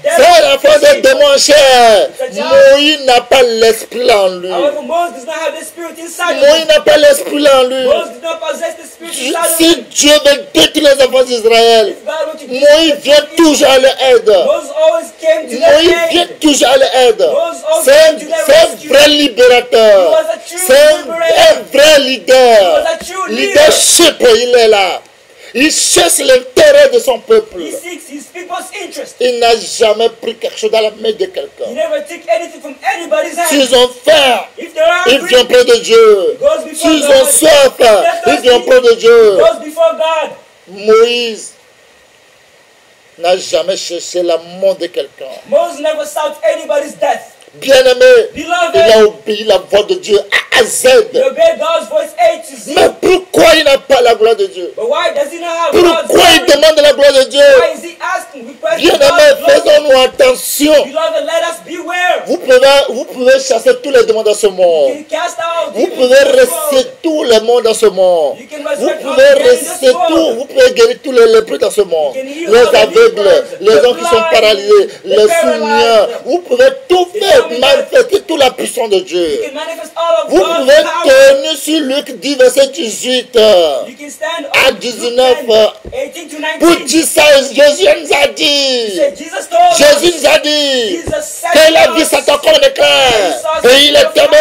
C'est l'enfant des démons en chair. Moïse n'a pas l'esprit là en lui. However, Moses does not have the spirit inside of Moïse him. n'a pas l'esprit là en lui. Moses does not possess the spirit inside of Si him. Dieu veut détruire les enfants d'Israël, If God were to do Moïse something vient evil, toujours à leur aide. Moses always came to their Moïse vient aid. toujours à leur aide. Moses C'est always un, came to their c'est un rescue. vrai libérateur. He was a true C'est un liberator. vrai He leader. was a true leader. Leadership, il est là. Il cherche l'intérêt de son peuple. He seeks his people's interest. Il n'a jamais pris quelque chose dans la main de He quelqu'un. never took anything from anybody's hand. S'ils ont faim, If they're ils hungry, viennent près de Dieu. he goes before S'ils ont God. soif, ils viennent près de Dieu. He goes before God. Moïse n'a jamais cherché la mort de quelqu'un. Moses never sought anybody's death. Bien-aimé, Beloved, il a obéi la voix de Dieu A à Z. he obeyed God's voice A to Z. Mais pourquoi il n'a pas la gloire de Dieu? But why does he not have God's Pourquoi il glory? demande la gloire de Dieu? Why is he asking? Requesting Bien-aimé, God's glory? faisons-nous attention. Beloved, let us beware. Vous pouvez chasser tous les démons dans ce You monde. can cast out Vous demons pouvez in this rester world. tous les mondes dans ce monde. You can Vous resurrect all pouvez the dead in rester this tout. world. Vous pouvez guérir tous les lépreux dans ce monde. You can heal Les all the aveugles, lepers, les the gens qui sont blind, paralysés, the les paralyzed. soumiens. Vous pouvez tout The faire, dominant. manifester toute la puissance de You Dieu. can manifest all of Vous God's pouvez power. tenir sur Luc 10, verset 18. You can stand À on 19, Luke 10, 18 to 19. Pour dire ça, Jésus nous a He dit. said, Jesus told Jésus us. nous a dit. Jesus said Qu'il a to vu us. Satan comme un éclair. Et il est tombé.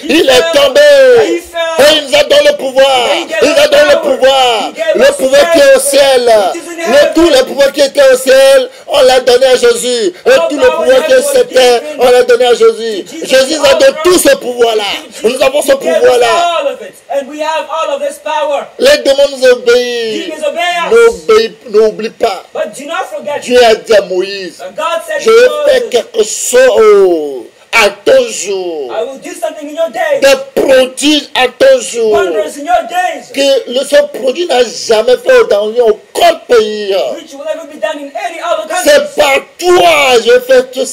Il est tombé. Et il nous a donné le pouvoir. Il nous a donné le pouvoir. Le pouvoir qui est au ciel. Tout le pouvoir qui était au ciel, on l'a donné à Jésus. Et tout le pouvoir qui est sur terre, on l'a donné à Jésus. Jésus nous a donné tout ce pouvoir-là. Nous avons ce He gave us pouvoir-là. all of it. And we have all of this power. Les démons nous obéissent. Demons obey us. N'oublie pas. But do not forget. Dieu a dit à Moïse, And God said je to vais faire Moses, quelque chose à ton jour. I will do something in your days. Des prodiges à ton jour. Wonders in your days. Que ce produit n'a jamais fait dans aucun pays. Which will never be done in any other country. C'est par toi je fais tout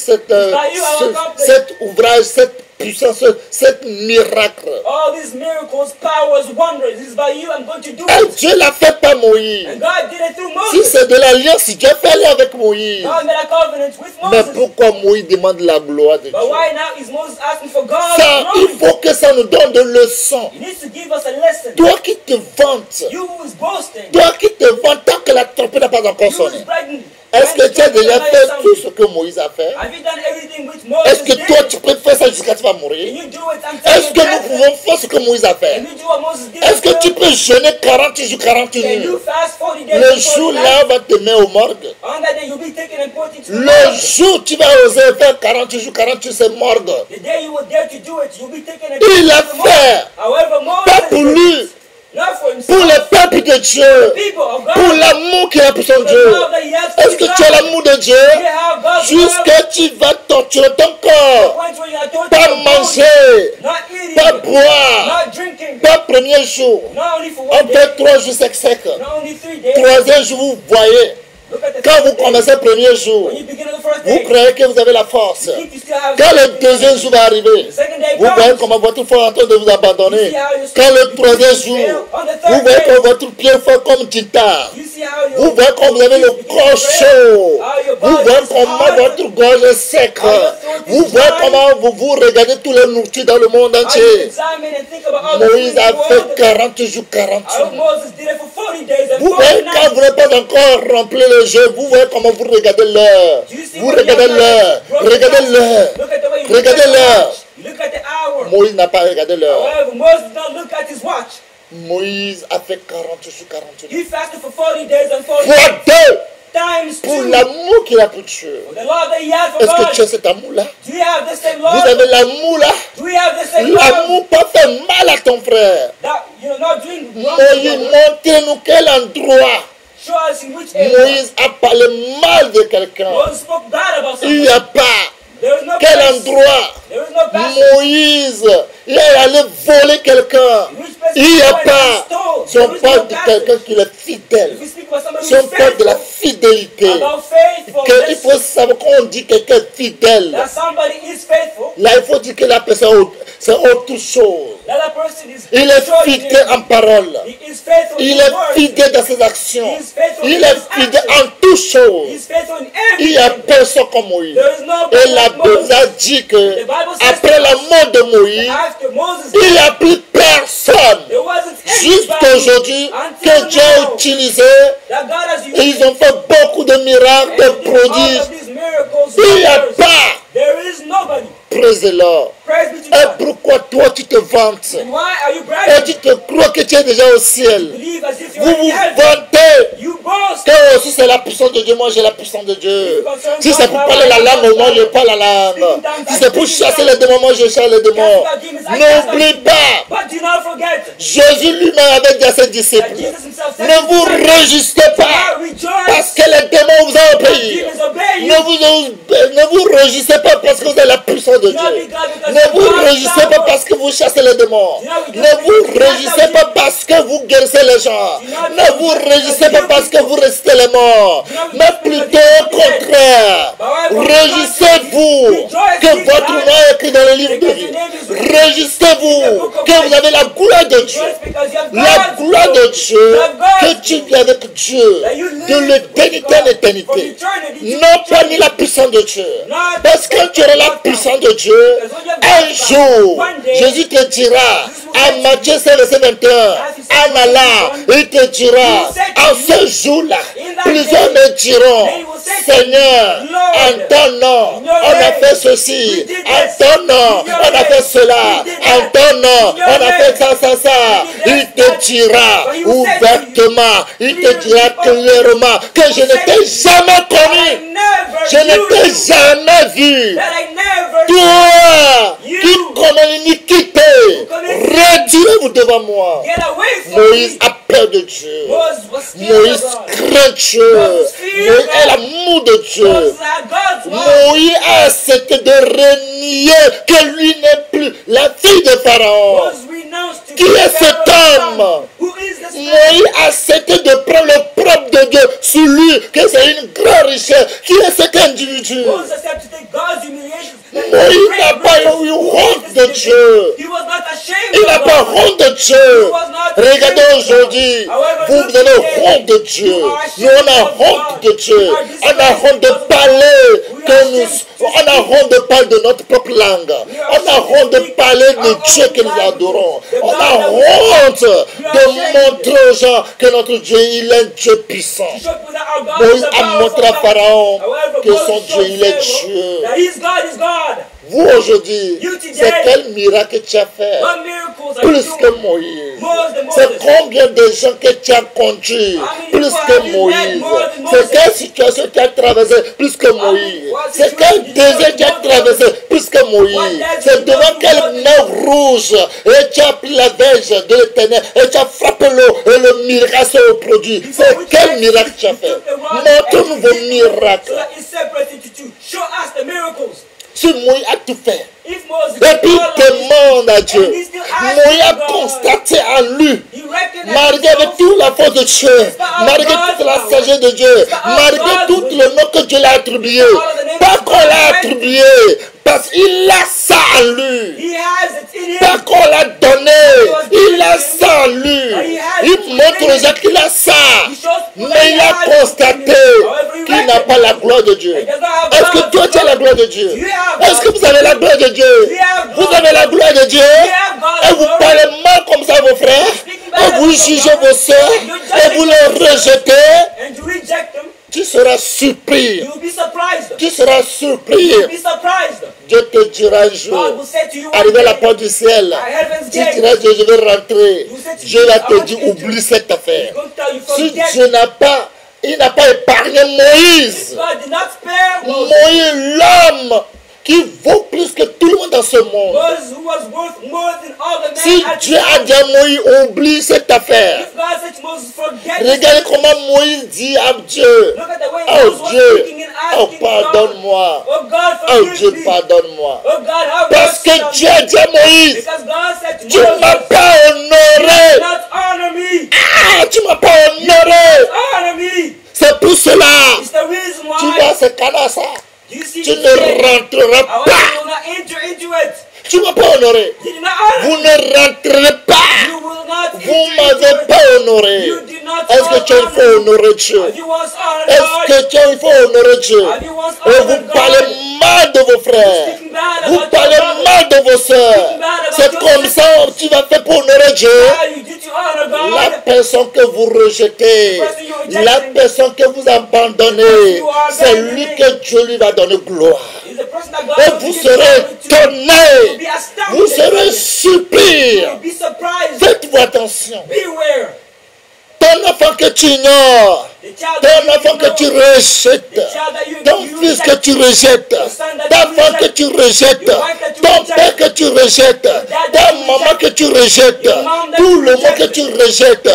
cet ouvrage, cette puissance, cet miracle. All these miracles, powers, wonders. This is by you. I'm going to do Et it. Dieu l'a fait par Moïse. And God did it through Si Moses. c'est de l'alliance, si Dieu fait aller avec Moïse. God made a covenant with Mais Moses. pourquoi Moïse demande la gloire de Dieu? But why now is Moses asking for God's Ça, glory? il faut que ça nous donne de leçons. He needs to give us a lesson. Toi qui te vantes, You who is boasting. toi qui te vantes tant que la trompette n'a pas encore You who sonné. is bragging. Est-ce que tu as déjà fait tout ce que Moïse a fait? Have you done everything which Moses Est-ce que did? toi tu peux faire ça jusqu'à ce que tu vas Can mourir? you do it until Est-ce you que nous death? pouvons faire ce que Moïse a fait? Can you do what Moses did? Est-ce que tu peux jeûner 40 jours, 40 Can you jours? fast 40 days Le before jour you là, die? on va te mettre au morgue. On that day you'll be taken and put into the Le morgue. jour tu vas oser faire 40 jours, c'est morgue. The day you will dare to do it, you'll be taken and Il put l'a into the morgue. fait. However, Pas Moses pour did lui, it. Not for pour himself. le peuple de Dieu, People of God. pour l'amour qu'il a pour son The Dieu. love that he has for Est-ce his que tu as God. l'amour de Dieu? You have God's love. Jusqu'à tu vas torturer ton The corps, point where you are told pas to manger, not eating, pas boire, not drinking, pas premier jour. not only for On one day, fait 3 jours sec. not only 3 days, 3e jour, vous voyez. Quand vous commencez le premier jour, vous croyez que vous avez la force. Quand le deuxième jour va arriver, vous voyez comment votre foi est en train de vous abandonner. Quand le troisième jour, vous voyez que votre pied fait comme Tita. Vous voyez comme vous avez le corps chaud. Vous voyez comment votre gorge est sec. Vous voyez comment vous regardez tous les nourritures dans le monde entier. Moïse a fait 40 jours, 40 jours. Vous voyez quand vous n'avez pas encore rempli le jeu, vous voyez comment vous regardez l'heure. Vous regardez l'heure. Regardez l'heure. Regardez l'heure. Moïse n'a pas regardé l'heure. Moïse a fait 40 jours, 40 jours. Fois deux. Pour l'amour qu'il a pour Dieu. Est-ce que tu as cet amour-là? Vous avez l'amour-là? L'amour peut faire mal à ton frère. Moïse, montrez-nous quel endroit Moïse a parlé mal de quelqu'un. Il n'y a pas. Quel endroit Moïse il est allé voler quelqu'un. Il n'y a pas. Si on parle de quelqu'un qui est fidèle, si on parle de la fidélité, il faut savoir qu'on dit quelqu'un est fidèle. Là, il faut dire que la personne, c'est autre chose. Il est fidèle en parole. Il est fidèle dans ses actions. Il est fidèle en toutes choses. Il n'y a personne comme Moïse. Et la Bible a dit que après la mort de Moïse, il n'y a plus personne. Jusqu'à aujourd'hui, que Dieu a utilisé, et ils ont fait beaucoup de miracles, de prodiges. Il n'y a pas. Praise the Lord. Et pourquoi toi tu te vantes? Et tu te crois que tu es déjà au ciel. Vous vous vantez que si c'est la puissance de Dieu, moi j'ai la puissance de Dieu. Si c'est pour parler la langue, moi je parle la langue. Si c'est pour chasser les démons, moi je chasse les démons. N'oublie pas, Jésus lui-même avait dit à ses disciples, ne vous réjouissez pas parce que les démons vous ont obéi. Ne vous réjouissez pas parce que vous avez la puissance de Dieu. Ne vous réjouissez pas parce que vous chassez les démons. Ne vous réjouissez pas parce que vous guérissez les gens. Ne vous réjouissez pas parce que vous restez les morts. Mais plutôt au contraire. Réjouissez-vous que votre nom est écrit dans le livre de vie. Réjouissez-vous que vous avez la gloire de Dieu. La gloire de Dieu, que tu vis avec Dieu de l'éternité en éternité. Non pas ni la puissance de Dieu. Parce que quand tu auras la puissance de Dieu, un jour, Jésus te dira, à Matthieu 5, verset 21, en allant, il te dira, en ce jour-là, plusieurs me diront, Seigneur, en ton nom, on a fait ceci, en ton nom, on a fait cela, en ton nom, on a fait ça. Il te dira ouvertement, il te dira clairement que je ne t'ai jamais connu, je ne t'ai jamais vu. Toi qui commets l'iniquité, retirez-vous devant moi. Moïse a peur de Dieu. Moïse craint Dieu. Moïse a l'amour de Dieu. Moïse a accepté de renier que lui n'est plus la fille de Pharaon. Qui est cet homme? Moïse a accepté de prendre le propre de Dieu sur lui, que c'est une grande richesse. Qui est cet individu? Moïse n'a pas eu honte de Dieu. Il n'a pas honte de Dieu. Regardez aujourd'hui, vous avez honte de Dieu. Nous, on a honte de Dieu. On a honte de parler on a honte de parler de notre propre langue. On a honte de parler de Dieu que nous adorons. On a honte de montrer aux gens que notre Dieu, il est un Dieu puissant. Moïse a montré à Pharaon que son Dieu, il est Dieu. Vous aujourd'hui, c'est quel miracle tu as fait? Plus que Moïse. C'est combien de gens que tu as conduit? Plus que Moïse. C'est quelle situation tu as traversé? Plus que Moïse. C'est quel désert tu as traversé? Plus que Moïse. C'est devant quelle mer rouge et tu as pris la verge de l'Éternel et tu as frappé l'eau et le miracle s'est produit. C'est quel miracle tu as fait? Montre-nous vos miracles. Si Moïse a tout fait, Et puis il demande à Dieu. Moïse a constaté en lui, malgré toute la force de Dieu, malgré toute la sagesse de Dieu, malgré tout le nom que Dieu l'a attribué, pas qu'on l'a attribué, parce qu'il a ça en lui. Pas qu'on l'a donné, il a ça en lui. Il montre aux gens qu'il a ça, mais il a constaté qu'il n'a pas la gloire de Dieu. Est-ce que toi tu as la gloire de Dieu? Est-ce que vous avez la gloire de Dieu? Vous avez la gloire de Dieu? Et vous parlez mal comme ça à vos frères? Et vous jugez vos soeurs? Et vous les rejetez? Tu seras surpris. Tu seras surpris. Dieu te dira un jour, arrivé à la porte du ciel, tu diras, Dieu, je vais rentrer. Dieu va te dire, oublie cette affaire. Si Dieu il n'a pas épargné Moïse. Moïse, l'homme qui vaut plus que tout le monde dans ce monde. Si Dieu a dit à Moïse, oublie cette affaire. Regardez comment Moïse dit à Dieu, oh Dieu, oh pardonne-moi. Oh Dieu, pardonne-moi. Parce que Dieu a dit à Moïse, tu ne m'as pas honoré. Ah, tu ne m'as pas honoré. C'est pour cela. Tu vois, c'est canard ça. Tu ne rentreras pas. Tu ne m'as pas honoré. Vous ne rentrerez pas. Vous ne m'avez pas honoré. Est-ce que tu as une fois honoré Dieu? Est-ce que tu as une fois honoré Dieu? Et vous parlez mal de vos frères. Vous parlez mal de vos soeurs. C'est comme ça que tu vas faire pour honorer Dieu. La personne que vous rejetez, la personne que vous abandonnez, c'est lui que Dieu lui va donner gloire. Et vous serez étonnés. Vous serez surpris. Faites-vous attention. Ton enfant que tu ignores, ton enfant que tu rejettes, ton fils que tu rejettes, ta femme que tu rejettes, ton père que tu rejettes, ta maman que tu rejettes, tout le monde que tu rejettes,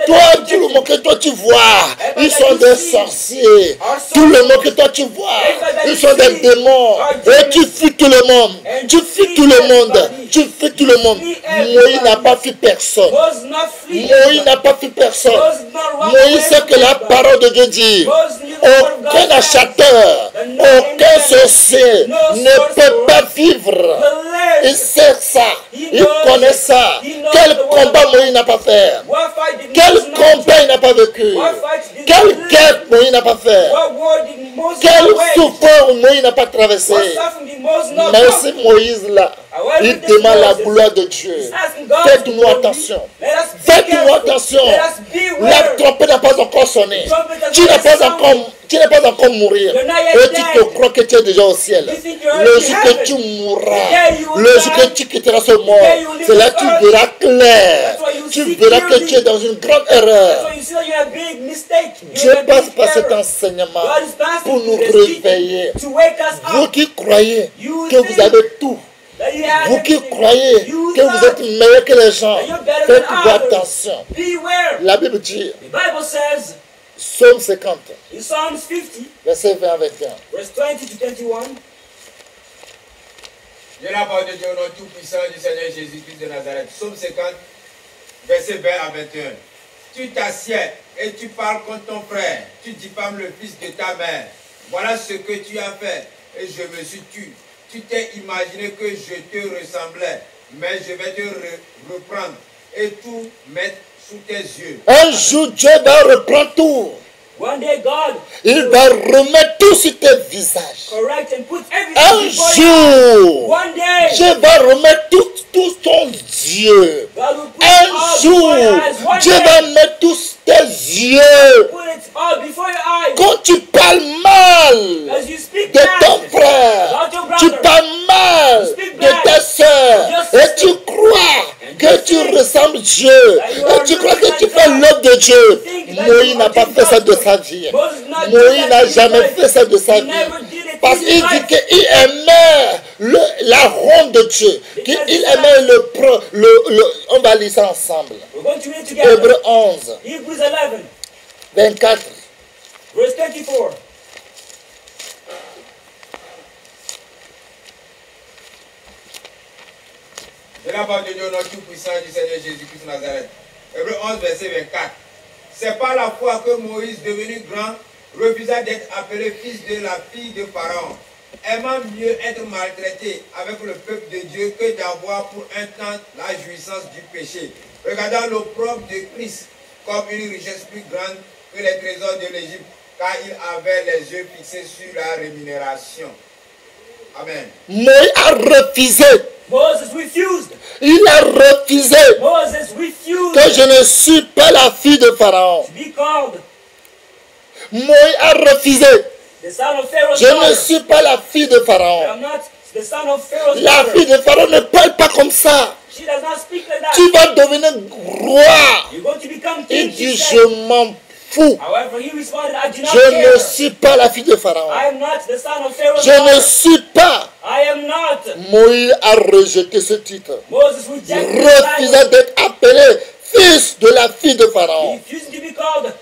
toi, tout le monde que toi tu vois, ils sont des sorciers. Tout le monde que toi tu vois, ils sont des démons. Et tu fuis tout le monde. Tu fuis tout le monde. Tu fuis tout le monde. Moïse n'a pas fui personne. Moïse n'a pas fui personne. Moïse sait que la parole de Dieu dit, aucun acheteur, aucun sorcier ne peut pas vivre. Il sait ça, il connaît ça. Quel combat Moïse n'a pas fait? Quel combat il n'a pas vécu? Quelle guerre Moïse n'a pas fait? Quel souffrance Moïse n'a pas traversé? Mais si Moïse là, il demande la gloire de Dieu. Faites-nous attention. Faites-nous attention. La trompette n'a pas encore sonné. Tu n'es pas encore mourir. Et tu te crois que tu es déjà au ciel. Le jour que tu mourras, le jour que tu quitteras ce monde, c'est là que tu verras clair. Tu verras que tu es dans une grande erreur. Dieu passe par cet enseignement pour nous réveiller. Vous qui croyez que vous avez tout, vous qui croyez que vous êtes meilleurs que les gens, faites-vous attention. La Bible dit, Psaume 50, verset 20 à 21. Dieu la parole de Dieu au nom tout-puissant du Seigneur Jésus-Christ de Nazareth. Psaume 50, verset 20 à 21. Tu t'assieds et tu parles contre ton frère. Tu diffames le fils de ta mère. Voilà ce que tu as fait et je me suis tué. Tu t'es imaginé que je te ressemblais, mais je vais te reprendre et tout mettre sous tes yeux. Un jour, Dieu va reprendre tout. One day God il va remettre tout sur tes visages. correct and put everything Un before jour, One day Dieu va remettre tout ton Dieu. God will put Un all jour, before your eyes. One Dieu day va mettre tous tes yeux. put it all before your eyes. Quand tu parles mal As you speak de ton bad frère, about your tu brother, parles mal de ta soeur, et tu crois que tu ressembles Dieu, et tu crois que tu fais l'œuvre de Dieu. Moïse n'a pas fait ça de sa vie. Moïse n'a jamais fait ça de sa vie. Parce qu'il dit qu'il aimait la ronde de Dieu. Qu'il aimait on va lire ça ensemble. we're going to read together. Hébreux 11, Hebrews 11, 24. verse 24. la parole de Dieu au nom tout-puissant du Seigneur Jésus-Christ de Nazareth. Hébreux 11, verset 24. C'est par la foi que Moïse, devenu grand, refusa d'être appelé fils de la fille de Pharaon, aimant mieux être maltraité avec le peuple de Dieu que d'avoir pour un temps la jouissance du péché, regardant l'opprobre de Christ comme une richesse plus grande que les trésors de l'Égypte, car il avait les yeux fixés sur la rémunération. Amen. Moïse a refusé. Moses refused. Il a refusé Moses refused que je ne suis pas la fille de Pharaon. to be called Moïse a refusé. the son of Pharaoh's Je ne daughter. suis pas la fille de Pharaon. I'm not the son of Pharaoh's La daughter. fille de Pharaon ne parle pas comme ça. She does not speak like that. Tu vas devenir roi. You're going to become Il king, she dit, said. je m'en fous. However, he responded, I do not Je care. ne suis pas la fille de Pharaon. I am not the son of Pharaoh's Je ne daughter. suis pas. I am not. Moïse a rejeté ce titre. Moses Il rejected the refusait title. d'être appelé fils de la fille de He Pharaon. refused to be called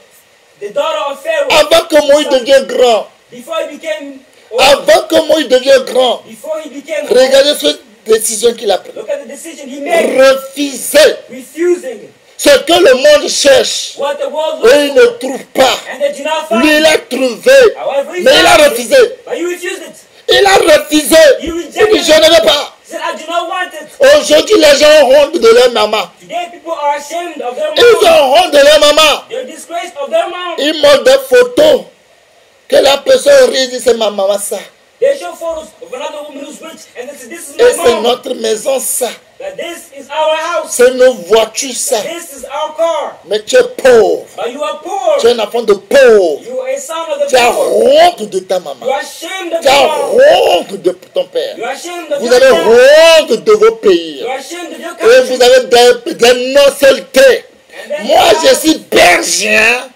the daughter of Pharaoh. Avant que Moïse devienne grand, Before he became old. avant que Moïse devienne grand, Before he became old. regardez cette décision qu'il a prise. Look at the decision he made. Refuser Refusing ce que le monde cherche what the world et il looks ne for. trouve pas. And they do not Lui, find il it. a trouvé, However, he mais il a found it. refusé. But you refused it. Il a refusé. You Il rejected dit, je ne veux pas. He said, I do not want it. Aujourd'hui, les gens ont honte de leur maman. Today people are ashamed of their Ils mom. ont honte de leur maman. They're disgraced of their mom. Ils montrent des photos que la personne rit, dit, c'est ma maman ça. They show photos of another woman who's rich and they say, this is Et my c'est mom. notre maison ça. That this is our house. C'est nos voitures ça. This is our car. Mais tu es pauvre. But you are poor. Tu es un enfant de pauvre. You are a son of the Tu as poor. honte de ta maman. You are ashamed of Tu your as mom. honte de ton père. You are ashamed of Vous your avez dad. honte de vos pays. You are ashamed of your Et country. vous avez des nationalités. And then Moi, you je have suis belgien.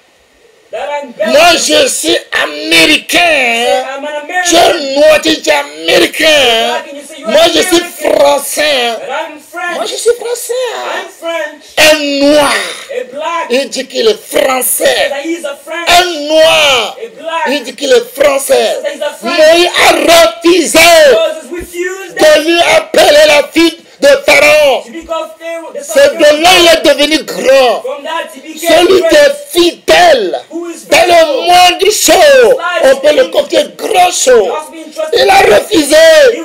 that I'm Moi, Belgian. je suis américain. I'm an Tu American. es moitié américain. Moi, je suis français. But I'm French. Moi, je suis français. I'm French. Un noir. A black. Il dit qu'il est français. That he's a French. Un noir. A black. Il dit qu'il est français. That he's a French. Moïse a refusé Moses refused de lui appeler la fille de Pharaon. to be called Pharaoh. The son C'est of de là Pharaoh. il est devenu grand. From that he became Celui qui great. est fidèle Who is dans le faithful. moindre chose, on peut le confier grand chose. Must be entrusted. Il a He refusé.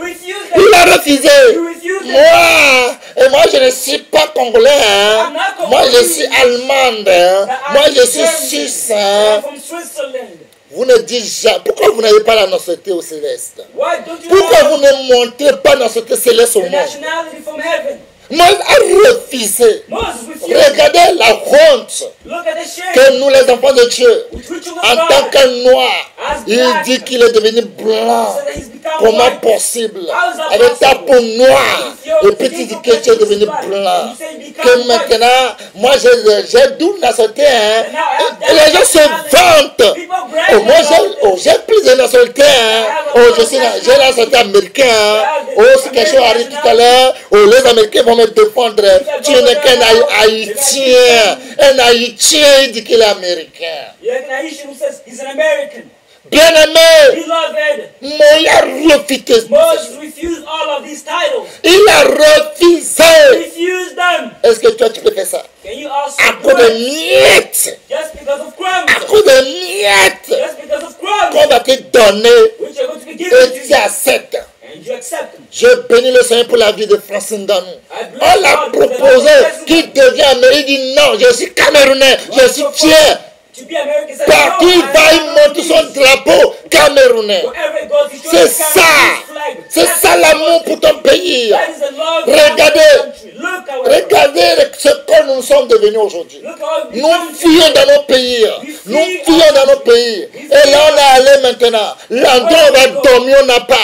refused Il it. a He refusé. refused it. Moi je ne suis pas congolais. Hein. Moi je suis allemande. Hein. Moi je suis suisse. I'm Hein. from Switzerland. Vous ne dites jamais. Pourquoi vous n'avez pas la nationalité au céleste? Why don't you Pourquoi have vous ne montrez pas la nationalité céleste au the monde? nationality from heaven? Moïse a refusé. Moses refused. Regardez la honte Look at the shame. que nous les enfants de Dieu, With which you en God. tant que noir, As il black. dit qu'il est devenu blanc. So that he's become Comment white. possible? How is that Avec ta possible? peau noire, If you're et puis tu dis que tu es devenu black, blanc. and you say you become Que white. maintenant, moi j'ai double nationalité, hein. And now I have Et les gens se vantent. People brag Oh, moi about it. j'ai plus de nationalité, hein. Oh, j'ai la nationalité américaine, hein. Oh, si quelque chose arrive tout à l'heure, oh, les Américains vont me défendre. Tu n'es qu'un Haïtien. Un Haïtien, il dit qu'il est américain. You have an Haitian who says he's an American. Bien-aimé, Beloved, Moïse a refusé. Moses refused all of these titles. Il a refusé. Refused them. Est-ce que toi tu peux faire ça? Can you also À do cause de it? miettes. Just because of À crumbs? cause de miettes Just because of crumbs? qu'on va te donner Which are going to be et given to tu you. acceptes. And you accept them. Je bénis le Seigneur pour la vie de Francine Danou. I bless On l'a God for the proposé Lord qu'il devient américain. Il dit non, je suis camerounais, je suis fier. to be American. Says, Partout il va, il montre son drapeau camerounais. Wherever it goes, he shows C'est the ça. Cameroonese flag. C'est That's ça the l'amour pour ton pays. That is the love Regardez. for our country. Look how it Regardez ce que nous sommes devenus aujourd'hui. Look how it Nous becomes. fuyons dans nos pays. Nous fuyons dans nos pays. Et là, on est allé maintenant. L'endroit où on va dormir, on n'a pas.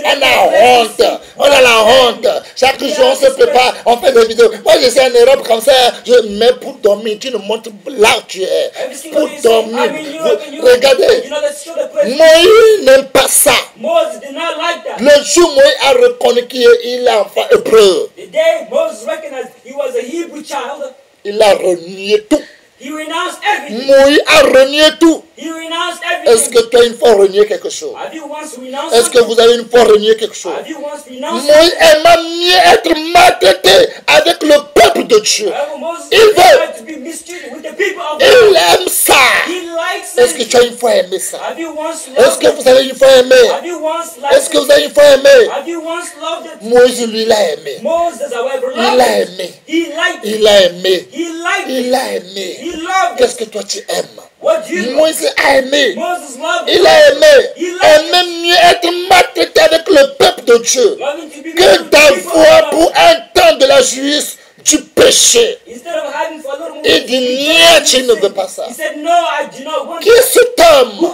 On a honte. On a la honte. Chaque jour, on se prépare. On fait des vidéos. Moi, je suis en Europe comme ça. Mais pour dormir, tu nous montres là où tu es. Every single Pour day you say, dormir. I'm in Europe and Europe. Regardez. You know, let's show the place. Moïse n'aime pas ça. Moses did not like that. Le jour où Moïse a reconnu qu'il est enfant hébreu, The day Moses recognized he was a Hebrew child, il a renié tout. he renounced everything. Moïse a renié tout. He renounced Et Est-ce que tu as une fois renié quelque chose? Est-ce que vous avez une fois renié quelque chose? Moïse aima mieux être maltraité avec le peuple de Dieu. Il aime ça. Est-ce que tu as une fois aimé ça? Est-ce que vous avez une fois aimé? Est-ce que vous avez une fois aimé? Moïse, lui, il a aimé. Il a aimé. Il a aimé. Il a aimé. Qu'est-ce que toi tu aimes? Moïse a aimé. Il a aimé. Aimé mieux être maltraité avec le peuple de Dieu que d'avoir pour un temps de la jouisse du péché. Il dit, non, tu ne veux pas ça. Qui est cet homme?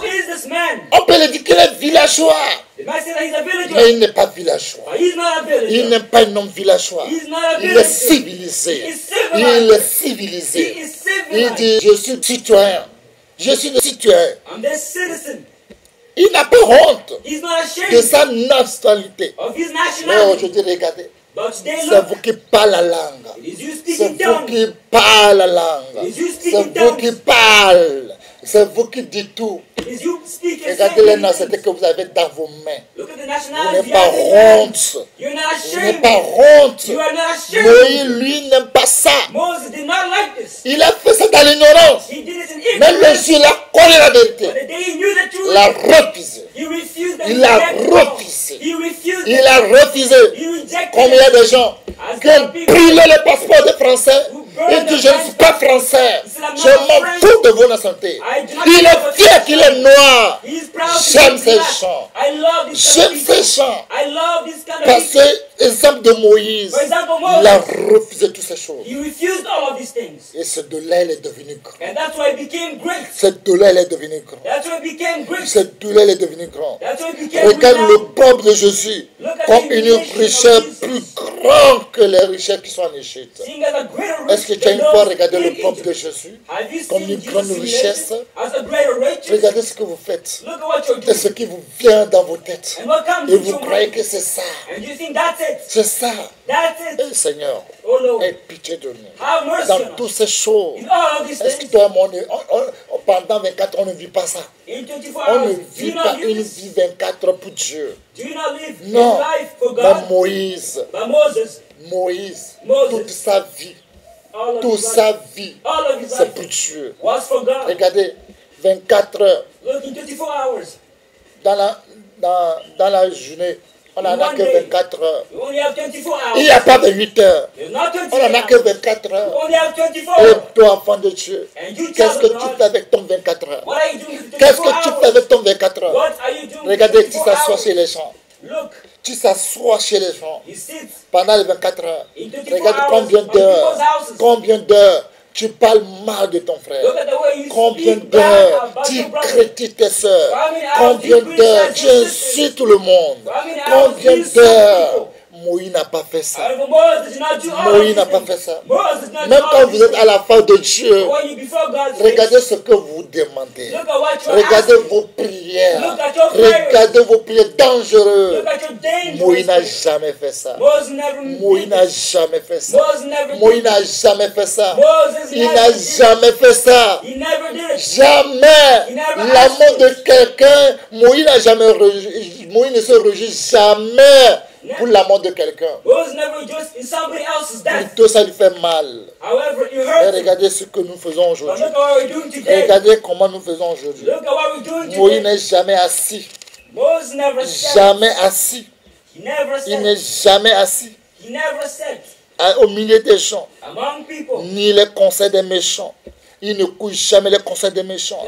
On peut le dire qu'il est villageois. Mais il n'est pas villageois. Il n'est pas un homme villageois. Il est civilisé. Il est civilisé. Il dit, je suis citoyen. Je suis le citoyen. Il n'a pas honte de sa nationalité. Mais aujourd'hui, regardez. C'est vous qui parlez la langue. C'est vous qui parlez la langue. C'est vous qui parlez. C'est vous qui dites tout. Regardez les nationalités que vous avez dans vos mains. Vous n'avez pas honte. Vous n'avez pas honte. Moïse, lui, n'aime pas ça. Il a fait ça dans l'ignorance. Même le jour, il a connu la vérité. Il a refusé. Il a refusé. Il a refusé. Combien de gens qui ont brûlé le passeport des Français? Il dit, je ne suis pas français. Je m'en fous de vos nationalités. Il est fier qu'il est noir. J'aime ces gens. J'aime ces gens. Parce que, exemple de Moïse, il a refusé toutes ces choses. Et ce de-là, il est devenu grand. Ce de-là, il est devenu grand. Ce de-là, il est devenu grand. Regarde le peuple de Jésus comme une richesse plus grande que les richesses qui sont en Égypte. Est-ce que tu as une fois regardé le peuple de Jésus comme une grande richesse? Regardez ce que vous faites et ce qui vous vient dans vos têtes. Et vous croyez que c'est ça. C'est ça. Et Seigneur, aie pitié de nous. Dans toutes ces choses, est-ce que toi, pendant 24 ans, on ne vit pas ça? On ne vit pas une vie 24 pour Dieu. Non. Mais Moïse, toute sa vie, c'est pour Dieu. Regardez, 24 heures. Dans la journée, on n'en a que 24 heures. Il n'y a pas 28 heures. On n'en a que 24 heures. Et toi, enfant de Dieu, qu'est-ce que tu fais avec ton 24 heures? Qu'est-ce que tu fais avec ton 24 heures? Regardez, tu s'assois chez les gens. Tu s'assois chez les gens pendant les 24 heures. Regarde combien d'heures tu parles mal de ton frère. Combien d'heures tu critiques tes soeurs. Combien d'heures tu insultes tout le monde. Combien d'heures. Moïse n'a pas fait ça. Moïse n'a pas fait ça. Même quand vous êtes à la face de Dieu, regardez ce que vous demandez. Regardez vos prières. Regardez vos prières dangereuses. Moïse n'a jamais fait ça. Moïse n'a jamais fait ça. Moïse n'a jamais fait ça. Il n'a jamais fait ça. Jamais. L'amour de quelqu'un, Moïse n'a jamais rejeté. Moïse ne se rejette jamais pour l'amour de quelqu'un. Plutôt ça lui fait mal. Et regardez ce que nous faisons aujourd'hui. Regardez comment nous faisons aujourd'hui. Moïse n'est jamais assis. Jamais assis. Il n'est jamais assis. Au milieu des gens. Ni les conseils des méchants. Il ne couche jamais les conseils des méchants.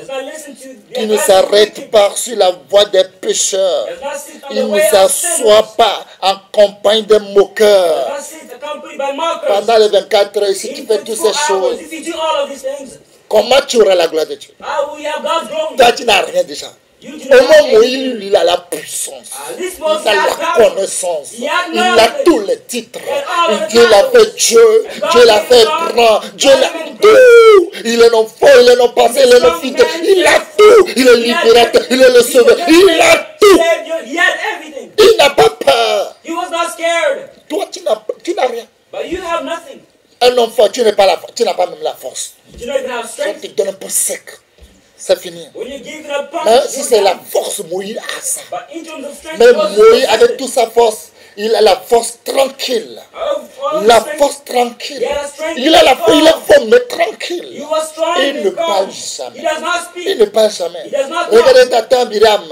Il ne s'arrête pas sur la voie des pécheurs. Il ne s'assoit pas en compagnie des moqueurs. Pendant les 24 heures, si tu fais toutes ces choses, comment tu auras la gloire de Dieu? Toi, tu n'as rien déjà. Au moment où il a la puissance, il a la connaissance, il a tous les titres. Dieu l'a fait Dieu, Dieu l'a fait grand, Dieu l'a tout. Il est non fort, il est non passé, il est non fidèle, il a tout. Il est libérateur, il est le sauveur, il a tout. Il n'a pas peur. Toi, tu n'as rien. Un homme fort, tu n'as pas même la force. Ça te donne un peu sec. c'est fini. When you're given a punch, Mais si you're c'est la done. force, Moïse a ça. But in terms of strength, Mais Moses Moïse, was avec toute sa force, il a la force tranquille. of La strength, force tranquille. he had a strength Il a la to il est calm. fort, mais tranquille. He was strong Il ne and calm. parle He jamais. does not speak. Il ne parle jamais. He does not talk. Regardez Dathan, Myriam,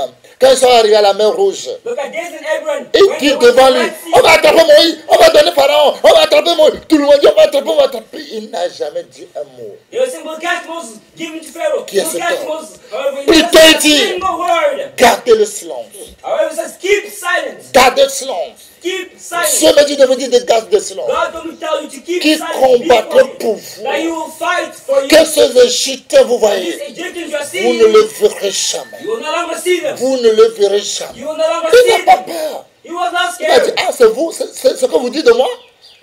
quand ils sont arrivés à la mer Rouge, Look at Dathan and Abiram. il When dit they went devant to lui, the Red Sea, on va attraper Moïse, on va donner Pharaon, on va attraper Moïse. Tout le monde dit, on va attraper. Il n'a jamais dit un mot. they were saying, we'll catch Moses, give him to Pharaoh. Qui est We'll cet catch homme? Moses. However, he Plus never said a dit, single word. gardez le silence. However, it says, keep silence. Gardez le silence. Keep silence. Dieu me dit de vous dire de garder le silence. God don't tell you to keep Qui silence. combattra Be pour quiet. vous? That you will fight for you. Que ces Égyptiens vous These voyez, Egyptians you are vous seeing, ne le verrez jamais. you will no longer see them. Vous ne le verrez jamais. You will no longer Il see n'a pas them. peur. He was not Il a dit, scared. ah c'est vous, c'est ce que vous dites de moi?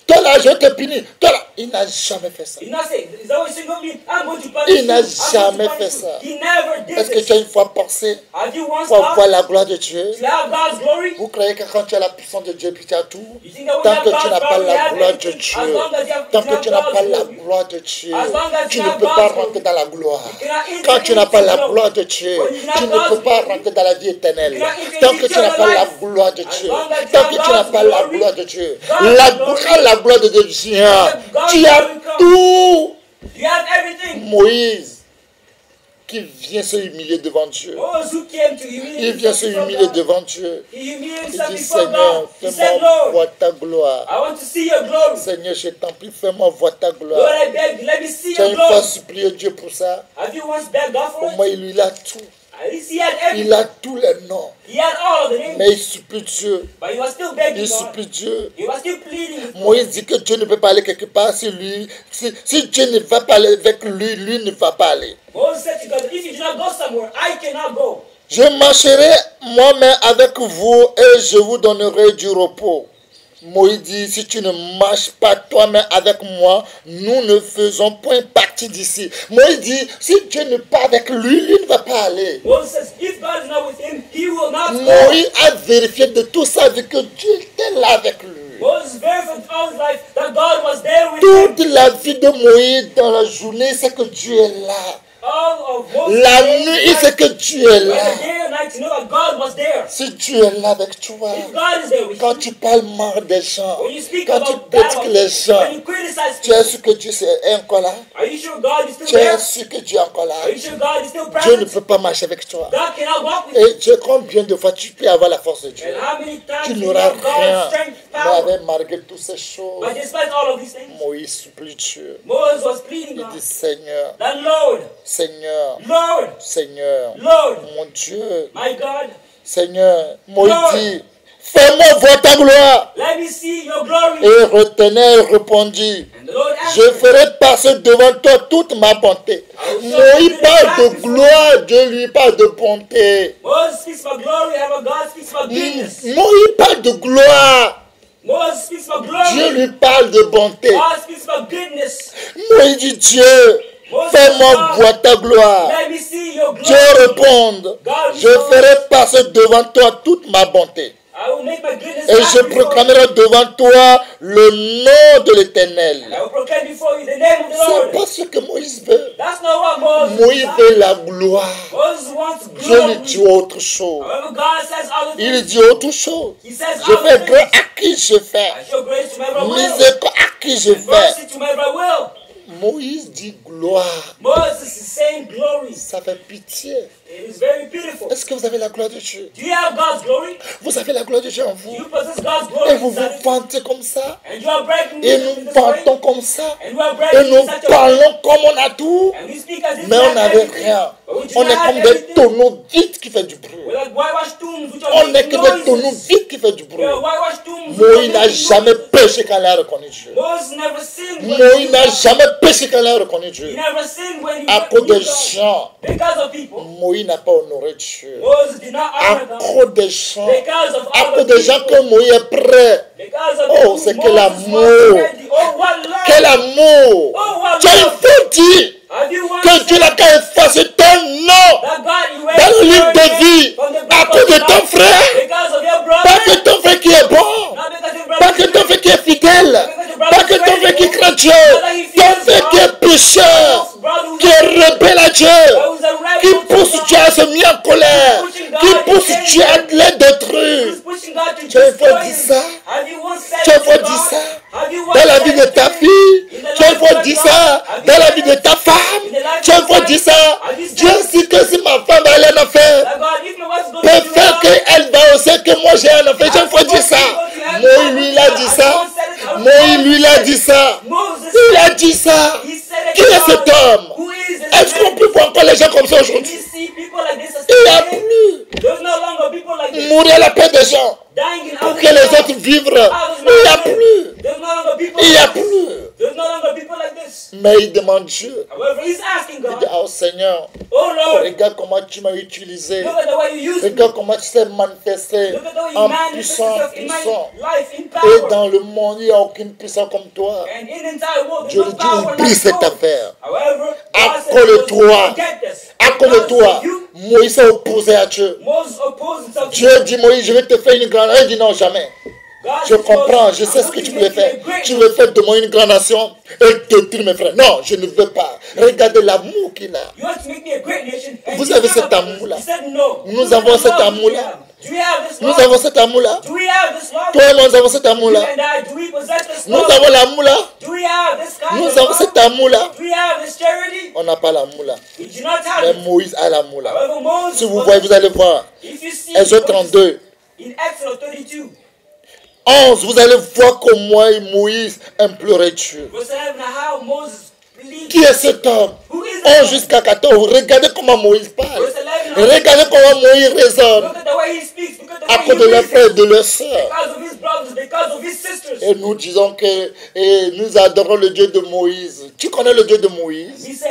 Toi là, je te punis. Toi là, il n'a jamais fait ça. He did not say, is that what you're saying of me? I'm going to punish Il n'a you. I'm going to jamais punish fait you. ça. He never did Est-ce que this. tu as une fois pensé Have you once pour voir thought la gloire de Dieu? to have God's glory? Vous croyez que quand tu as la puissance de Dieu, puis tu as tout? You think that when Tant you que have tu n'as God's pas glory, you la have gloire de everything. Dieu, As long as you have, tant que tu n'as pas God's la glory. gloire de Dieu, As long as tu you ne have peux God's pas glory. rentrer dans la gloire. You cannot enter Quand tu n'as pas la into gloire de Dieu, When you tu have ne peux God's pas glory. rentrer dans la vie éternelle. You cannot enter Tant into que tu n'as pas la eternal life. gloire de As Dieu, long as you tant have que tu n'as God's pas la glory, gloire de Dieu, God's la, glory. quand la gloire de Dieu vient, God's tu as glory comes. tout. You have everything. Moïse, qui vient se humilier devant Dieu. Moses who came to humiliate Il vient se himself before humilier God. devant Dieu. He humiliated Il himself dit, before Seigneur, God. He said, fais-moi Lord, voir ta gloire. I want to see your glory. Seigneur, je t'en prie, fais-moi voir ta Lord, gloire. I beg you, let me see Tu as your une fois glory. supplié Dieu pour ça. Have you once begged God for Pour it? moi, il a tout. At least he had Il everything. a tous les noms. He had all of the names. Mais il supplie Dieu. But he was still begging Il God. supplie Dieu. He was still pleading with God. Moïse dit que Dieu ne peut pas aller quelque part si lui, si Dieu ne va pas aller avec lui, lui ne va pas aller. Moses said to God, if you do not go somewhere, I cannot go. Je marcherai moi-même avec vous et je vous donnerai du repos. Moïse dit, si tu ne marches pas toi-même avec moi, nous ne faisons point partie d'ici. Moïse dit, si Dieu n'est pas avec lui, lui ne va pas aller. Moses says, if God is not with him, he will not go. Moïse a vérifié de tout ça, vu que Dieu était là avec lui. Moses verified all his life that God was there with him. Toute la vie de Moïse dans la journée, c'est que Dieu est là. All of Moses' La days nuit, and c'est que Dieu est là. whether day or night, to know that God was there. Si Dieu est là avec toi, If God is there with quand you, tu parles mal des gens, when you speak quand tu about critiques God, les gens, when you criticize tu es people, sûr que Dieu est encore là. are you sure God is still Tu es there? sûr que Dieu est encore là. Are you sure God is still Dieu ne present? peut pas marcher avec toi. God cannot walk with you. Et Dieu, combien de fois tu peux avoir la force de Dieu? And how many times Tu do you n'auras have rien. God's strength, Mais power? avec malgré toutes ces choses, But despite all of these things, Moïse supplie Dieu. Moses was pleading Il God dit, Seigneur, that Lord, Seigneur, Lord, Seigneur, Lord, mon Dieu, my God, Seigneur. Moïse Lord. dit, fais-moi voir ta gloire. let me see your glory. Et Retenait répondit, And the Lord je answered, ferai passer devant toi toute ma bonté. Moïse parle de gloire, Dieu lui parle de bonté. Moses speaks about glory, however God speaks about goodness. Moïse parle de gloire, Moses speaks about Dieu glory. lui parle de bonté. God speaks about goodness. Moïse dit, Dieu, fais-moi voir ta gloire. Let me see your Dieu glory. répond, God je responds, ferai passer devant toi toute ma bonté. I will make my goodness Et je happen before you. proclamerai devant toi le nom de l'Éternel. And I will proclaim before you the name of the C'est Lord. pas ce que Moïse veut. That's not what Moses Moïse desires. veut la gloire. Moses wants Dieu lui glory. dit autre chose. However, God says other Il things. dit autre chose. He says Je fais other grâce things. à qui je fais. I show grace to whomever I will. Miséricorde à qui je fais. Mercy to whomever I will. Moïse dit gloire. Moses is saying glory. Ça fait pitié. It is very beautiful. Est-ce que vous avez la gloire de Dieu? Do you have God's glory? Vous avez la gloire de Dieu en Do vous. you possess God's Et glory vous vous inside of you? vantez comme ça. And you are breaking Et news nous in this way? vantons comme ça. And you are Et breaking nous in such a way? parlons comme on a tout. And we speak as if Mais we on have n'avait everything. rien. But we do On not est have comme des everything. tonneaux vides qui font du bruit. We're like whitewashed tombs which are On n'est que making des tonneaux noises. vides qui font du bruit. We are whitewashed tombs which Moïse are n'a making jamais noises. péché quand il a reconnu Dieu. Moses never sinned when Moïse he n'a knew God. jamais péché quand il a reconnu He Dieu. never sinned when he À knew cause des God. gens, Because of people. Moïse n'a pas honoré Dieu. Moses did not À honor God. cause des gens, Because of à other cause des gens people. que Moïse est prêt. Because of Oh, people c'est Moses quel was amour. ready. Oh, what love. Quel amour! Oh, what Tu as une love. fois dit Have you once que Dieu n'a said qu'à effacer ton nom that God you dans le livre de vie from the à book cause of de life ton frère. because of your Pas brother? que ton frère qui est bon. Not because your Pas brother que is ton frère qui est fidèle. Pas que ton frère qui craint Dieu. Ton frère qui est pécheur, qui est rebelle à Dieu, qui Tu as les détruire. Tu as une fois dit ça. Tu as une fois dit ça dans la vie de ta fille. Tu as une fois dit ça dans la vie de ta femme. Tu as une fois dit ça. Dieu sait que si ma femme a un affaire, peut faire qu'elle va aussi que moi j'ai un affaire. Tu as une fois dit ça. Moïse lui il a dit ça. Moïse lui il a dit ça. Il a dit ça. Qui est cet homme? Est-ce qu'on peut voir encore les gens comme ça aujourd'hui? Il n'y a plus. Mourir à la paix des gens pour que les autres vivent. Il n'y a plus. Il n'y a plus. Mais il demande Dieu. Il dit, oh Seigneur, regarde comment tu m'as utilisé. Regarde comment tu t'es manifesté en puissant. Et dans le monde, il n'y a aucune puissance comme toi. Dieu lui dit, oublie cette affaire. À cause de toi. À cause de toi. Moïse s'est opposé à Dieu. Dieu dit, Moïse, je vais te faire une grande... Il dit non, jamais. Je comprends, je sais ce que tu veux faire. Tu veux faire de moi une grande nation et détruire mes frères. Non, je ne veux pas. Regardez l'amour qu'il a. Vous avez cet amour-là. Nous avons cet amour-là. Nous avons cet amour-là. Toi et moi, nous avons cet amour-là. Nous avons l'amour-là. Nous avons cet amour-là. On n'a pas l'amour-là. Mais Moïse a l'amour-là. Si vous voyez, vous allez voir. Exode 32. 11, vous allez voir comment Moïse implorait Dieu. Qui est cet homme? 11 jusqu'à 14. Regardez comment Moïse parle. Regardez comment Moïse raisonne. À cause de leurs frères et de leurs sœurs. Et nous disons que nous adorons le Dieu de Moïse. Tu connais le Dieu de Moïse?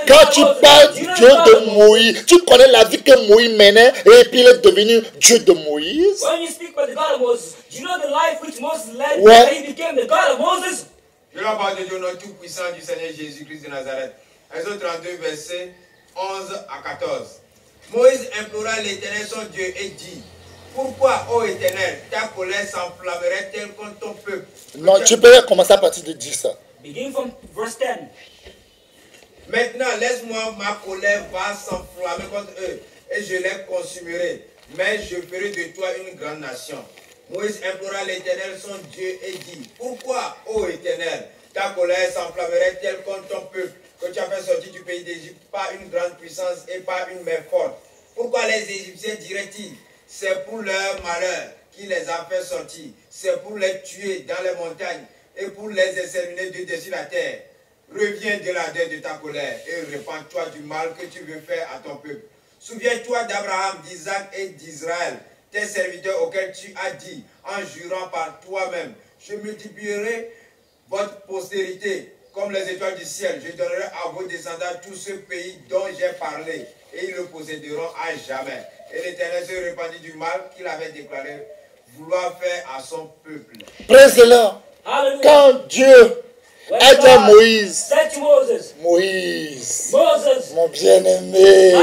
Quand tu parles du Dieu de Moïse, tu connais la vie que Moïse menait et puis il est devenu Dieu de Moïse. Ouais. Je la parole de Dieu, notre tout-puissant du Seigneur Jésus-Christ de Nazareth. Exode 32, versets 11 à 14. Moïse implora l'Éternel son Dieu et dit, pourquoi, ô Éternel, ta colère s'enflammerait-elle contre ton peuple? Non, tu peux commencer à partir de 10. Begin from verse 10. Maintenant, laisse-moi, ma colère va s'enflammer contre eux et je les consumerai. Mais je ferai de toi une grande nation. Moïse implora l'Éternel son Dieu et dit, pourquoi, ô Éternel, ta colère s'enflammerait-elle contre ton peuple que tu as fait sortir du pays d'Égypte par une grande puissance et par une main forte? Pourquoi les Égyptiens diraient-ils, c'est pour leur malheur qui les a fait sortir, c'est pour les tuer dans les montagnes et pour les exterminer de dessus la terre? Reviens de l'ardeur de ta colère et repens-toi du mal que tu veux faire à ton peuple. Souviens-toi d'Abraham, d'Isaac et d'Israël, tes serviteurs auxquels tu as dit, en jurant par toi-même, je multiplierai votre postérité comme les étoiles du ciel. Je donnerai à vos descendants tout ce pays dont j'ai parlé, et ils le posséderont à jamais. Et l'Éternel se répandit du mal qu'il avait déclaré vouloir faire à son peuple. Presse-le. Quand Dieu a dit à Moïse, Moïse, mon bien-aimé,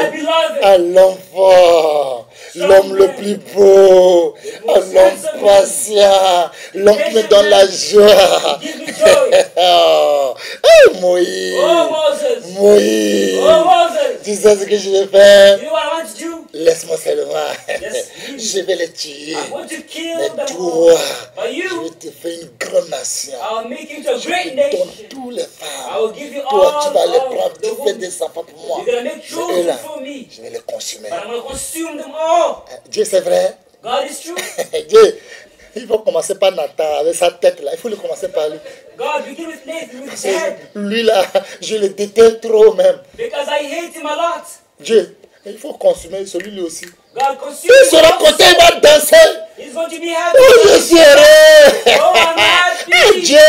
à l'enfant, l'homme le plus beau, l'homme patient, l'homme qui me donne la joie. Oh, Moïse, Moïse, tu sais ce que je vais faire? Laisse-moi seulement, je vais le tuer. Mais toi, je vais te faire une grande nation. Je te donne tous les femmes. Toi, tu vas les prendre, tu fais des enfants pour moi. Et là, je vais les consumer. Dieu, c'est vrai. Dieu, il faut commencer par Nathan, avec sa tête là. Il faut le commencer par lui. Parce que lui là, je le déteste trop même. Dieu, il faut consommer celui-là aussi. Il sera content, il va danser. Oh, je suis heureux. Dieu,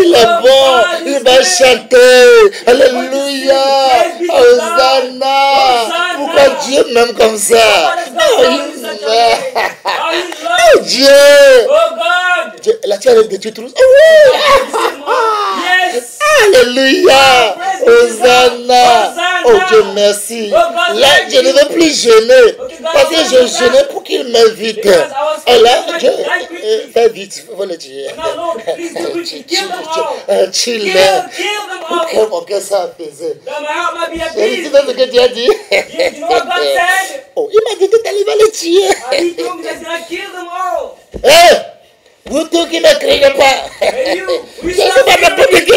il est bon. Il va chanter. Alléluia. Hosanna. Pourquoi Dieu m'aime comme ça? Oh, Dieu. Là, tu as détruit tout. Alléluia. Hosanna. Oh Dieu, merci. Là, je ne veux plus jeûner. Parce que je jeûnais pour qu'il m'invite. Et là, Dieu, fais vite, il faut le dire. Tu l'aimes. Pour que ça faisait. Tu sais ce que tu as dit? Oh, il m'a dit que tu allais le tuer. he told me that he's gonna kill them all. Vous tous qui ne criez pas. And you, Je we suis stop pas n'importe hearing. qui.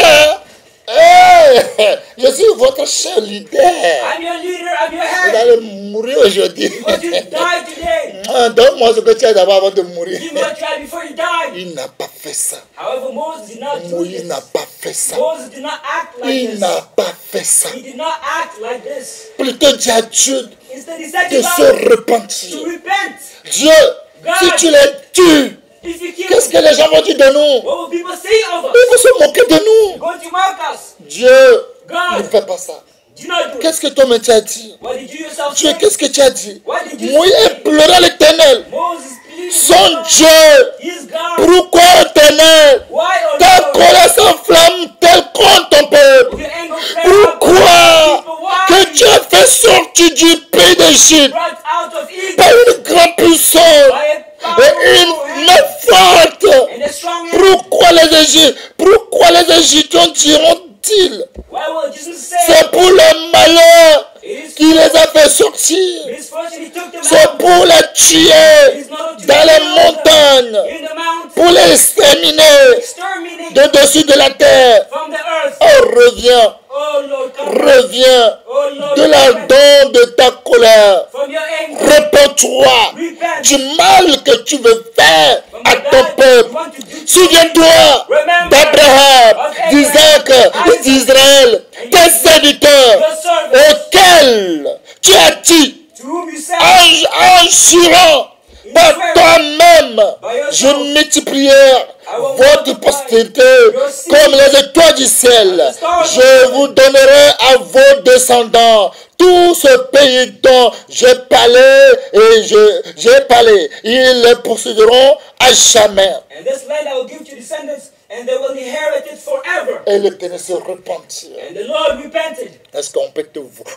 Je suis votre cher leader. I'm your leader, I'm your Vous head. allez mourir aujourd'hui. You're going to die today. Donne-moi ce que tu as d'abord avant de mourir. Give what you had before you died. Il n'a pas fait ça. However, Moses did not do Moïse this. n'a pas fait ça. Moses did not act like Il this. n'a pas fait ça. He did not act like this. Plutôt dis à Dieu Instead, he said de to se God repentir. to repent. Dieu, si tu les tues, If you kill qu'est-ce que him, les gens vont dire de nous? what will people say of us? Ils vont se moquer de They're nous. going to mock us. Dieu ne God, fait pas ça. do not do it. Qu'est-ce que toi-même tu as dit? What did you yourself Dieu, say? qu'est-ce que tu as dit? What did you Moïse say? pleurait à l'Éternel. Moses pleaded Son with God. Dieu, He's God. pourquoi Éternel? Why, oh Ta Lord, colère s'enflamme tel contre ton peuple. your anger flared up Pourquoi people? Why que tu as fait sortir du pays d'Égypte brought out of Egypt par une grande puissance by a et une powerful main hand forte? and a strong hand? Pourquoi les Égyptiens diront-ils? Why will Jesus say C'est pour le malheur it is qui les a fait sortir. misfortune he took them C'est out? pour les It tuer is not to dans kill les them montagnes, in the mountains, pour les exterminer exterminate de dessus de la terre. from the earth. Oh, reviens, Oh Lord, come back. reviens Oh Lord, de repent l'ardent de ta colère. from your anger. Répands-toi Repent du mal que tu veux faire from à the ton bad you peuple. want to do. Souviens-toi d'Abraham, d'Isaac et d'Israël, tes serviteurs Your servants auxquels tu as dit to whom you said, en jurant par toi-même, je multiplierai votre postérité comme les étoiles du ciel. Je vous donnerai à vos descendants tout ce pays dont j'ai parlé. Ils le poursuivront à jamais. and this land I will give to descendants, and they will inherit it forever. Et l'Éternel se repentit. And the Lord repented. Est-ce qu'on peut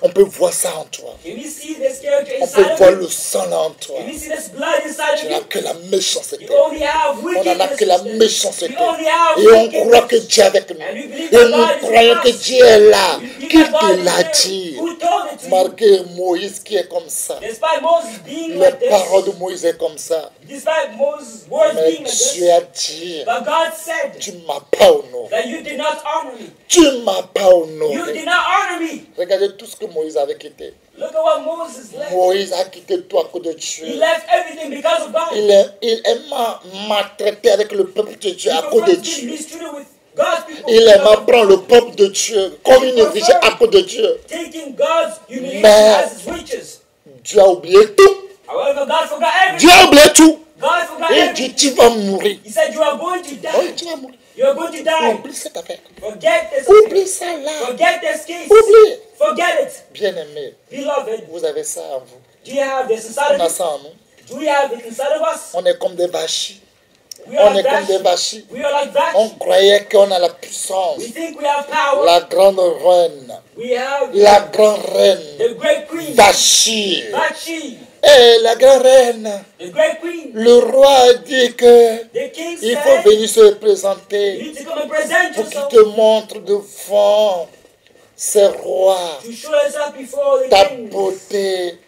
on peut voir ça en toi? Can we see this character On peut inside voir of you? le sang là en toi. Can we see this blood inside Tu of n'as you? que la méchanceté. You only have On n'en a wickedness. que la méchanceté. You only have Et on wickedness. croit que Dieu est avec nous. And we believe Et that nous God is croyons with que us. Dieu est là. We believe Qui that God te is l'a there. dit? Who told it to you? Malgré Moïse qui est comme ça. Despite Moses being Les like this, paroles de Moïse est comme ça. despite Moses' words Mais being like this, Dieu a dit, but God said tu ne m'as pas honoré. that you did not honor me. Tu ne m'as pas You honoré. did not honor me. Regardez tout ce que Moïse avait quitté. Look at what Moses left. Moïse a quitté tout à cause de He Dieu. left everything because of God. Il est maltraité avec le peuple de Dieu à He cause de prefers being Dieu. mistreated with God's people. Il aime prendre le peuple de Dieu comme une riche à cause de Dieu. Taking God's humiliation Mais- as his riches. Dieu a oublié tout. However, God forgot Dieu everything. a oublié tout. God forgot Il everything. dit, tu vas mourir. He said, you are going to Oui, die. tu vas mourir. You are going to die. Oublie cette affaire. Forget this. Oublie ça là. Forget this case. Oublie. Forget it. Bien-aimé, Beloved, vous avez ça en vous. do you have this inside On a of you? ça en nous. Do we have it inside of us? On est comme des vaches. We are On est like comme des Vash. vaches. We are like On Vash. croyait qu'on a la puissance. We think we have power. La grande reine. We have La grande reine. the great queen. Vachi. Vashi. Et la grande reine. The great queen. Le roi a dit que The king il faut said, venir se you présenter need to come and present pour qu'il yourself te montre devant ces rois to show yourself before the ta king. beauté,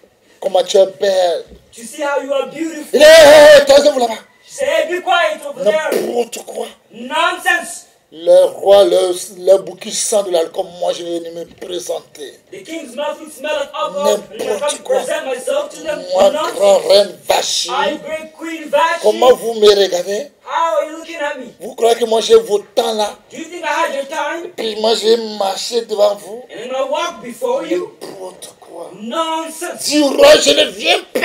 comment tu es belle. To see how you are beautiful. Il est, taisez-vous là-bas. Say, hey, be quiet over there. N'importe quoi. Nonsense. Le roi, le bouquet sent de l'alcool, moi je vais venir me présenter. The king's mouth will smell of alcohol. And I come to present myself to them. Moi, Nonsense. grand reine Vachi. I, great queen Vashi. Comment vous me regardez? How are you looking at me? Vous croyez que moi j'ai votre temps là? Do you think I had your time? Puis moi j'ai marché devant vous? And then I walk before you? N'importe quoi. Nonsense. Du roi, je ne viens pas.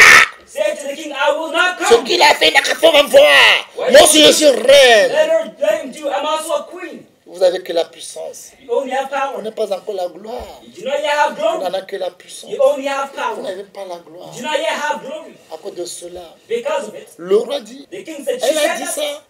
Say to the king, I will not Ce come. qu'il a fait, il n'a qu'à faire me voir. Moi aussi je suis reine. Let him do. I'm also a queen. Vous n'avez que la puissance. You only have Vous power. n'avez pas encore la gloire. You do not yet have Vous glory. n'en avez que la puissance. You only have Vous power. n'avez pas la gloire. You do not yet have glory. À cause de cela, Because of it, le roi dit, the king said, she elle a said dit that. ça.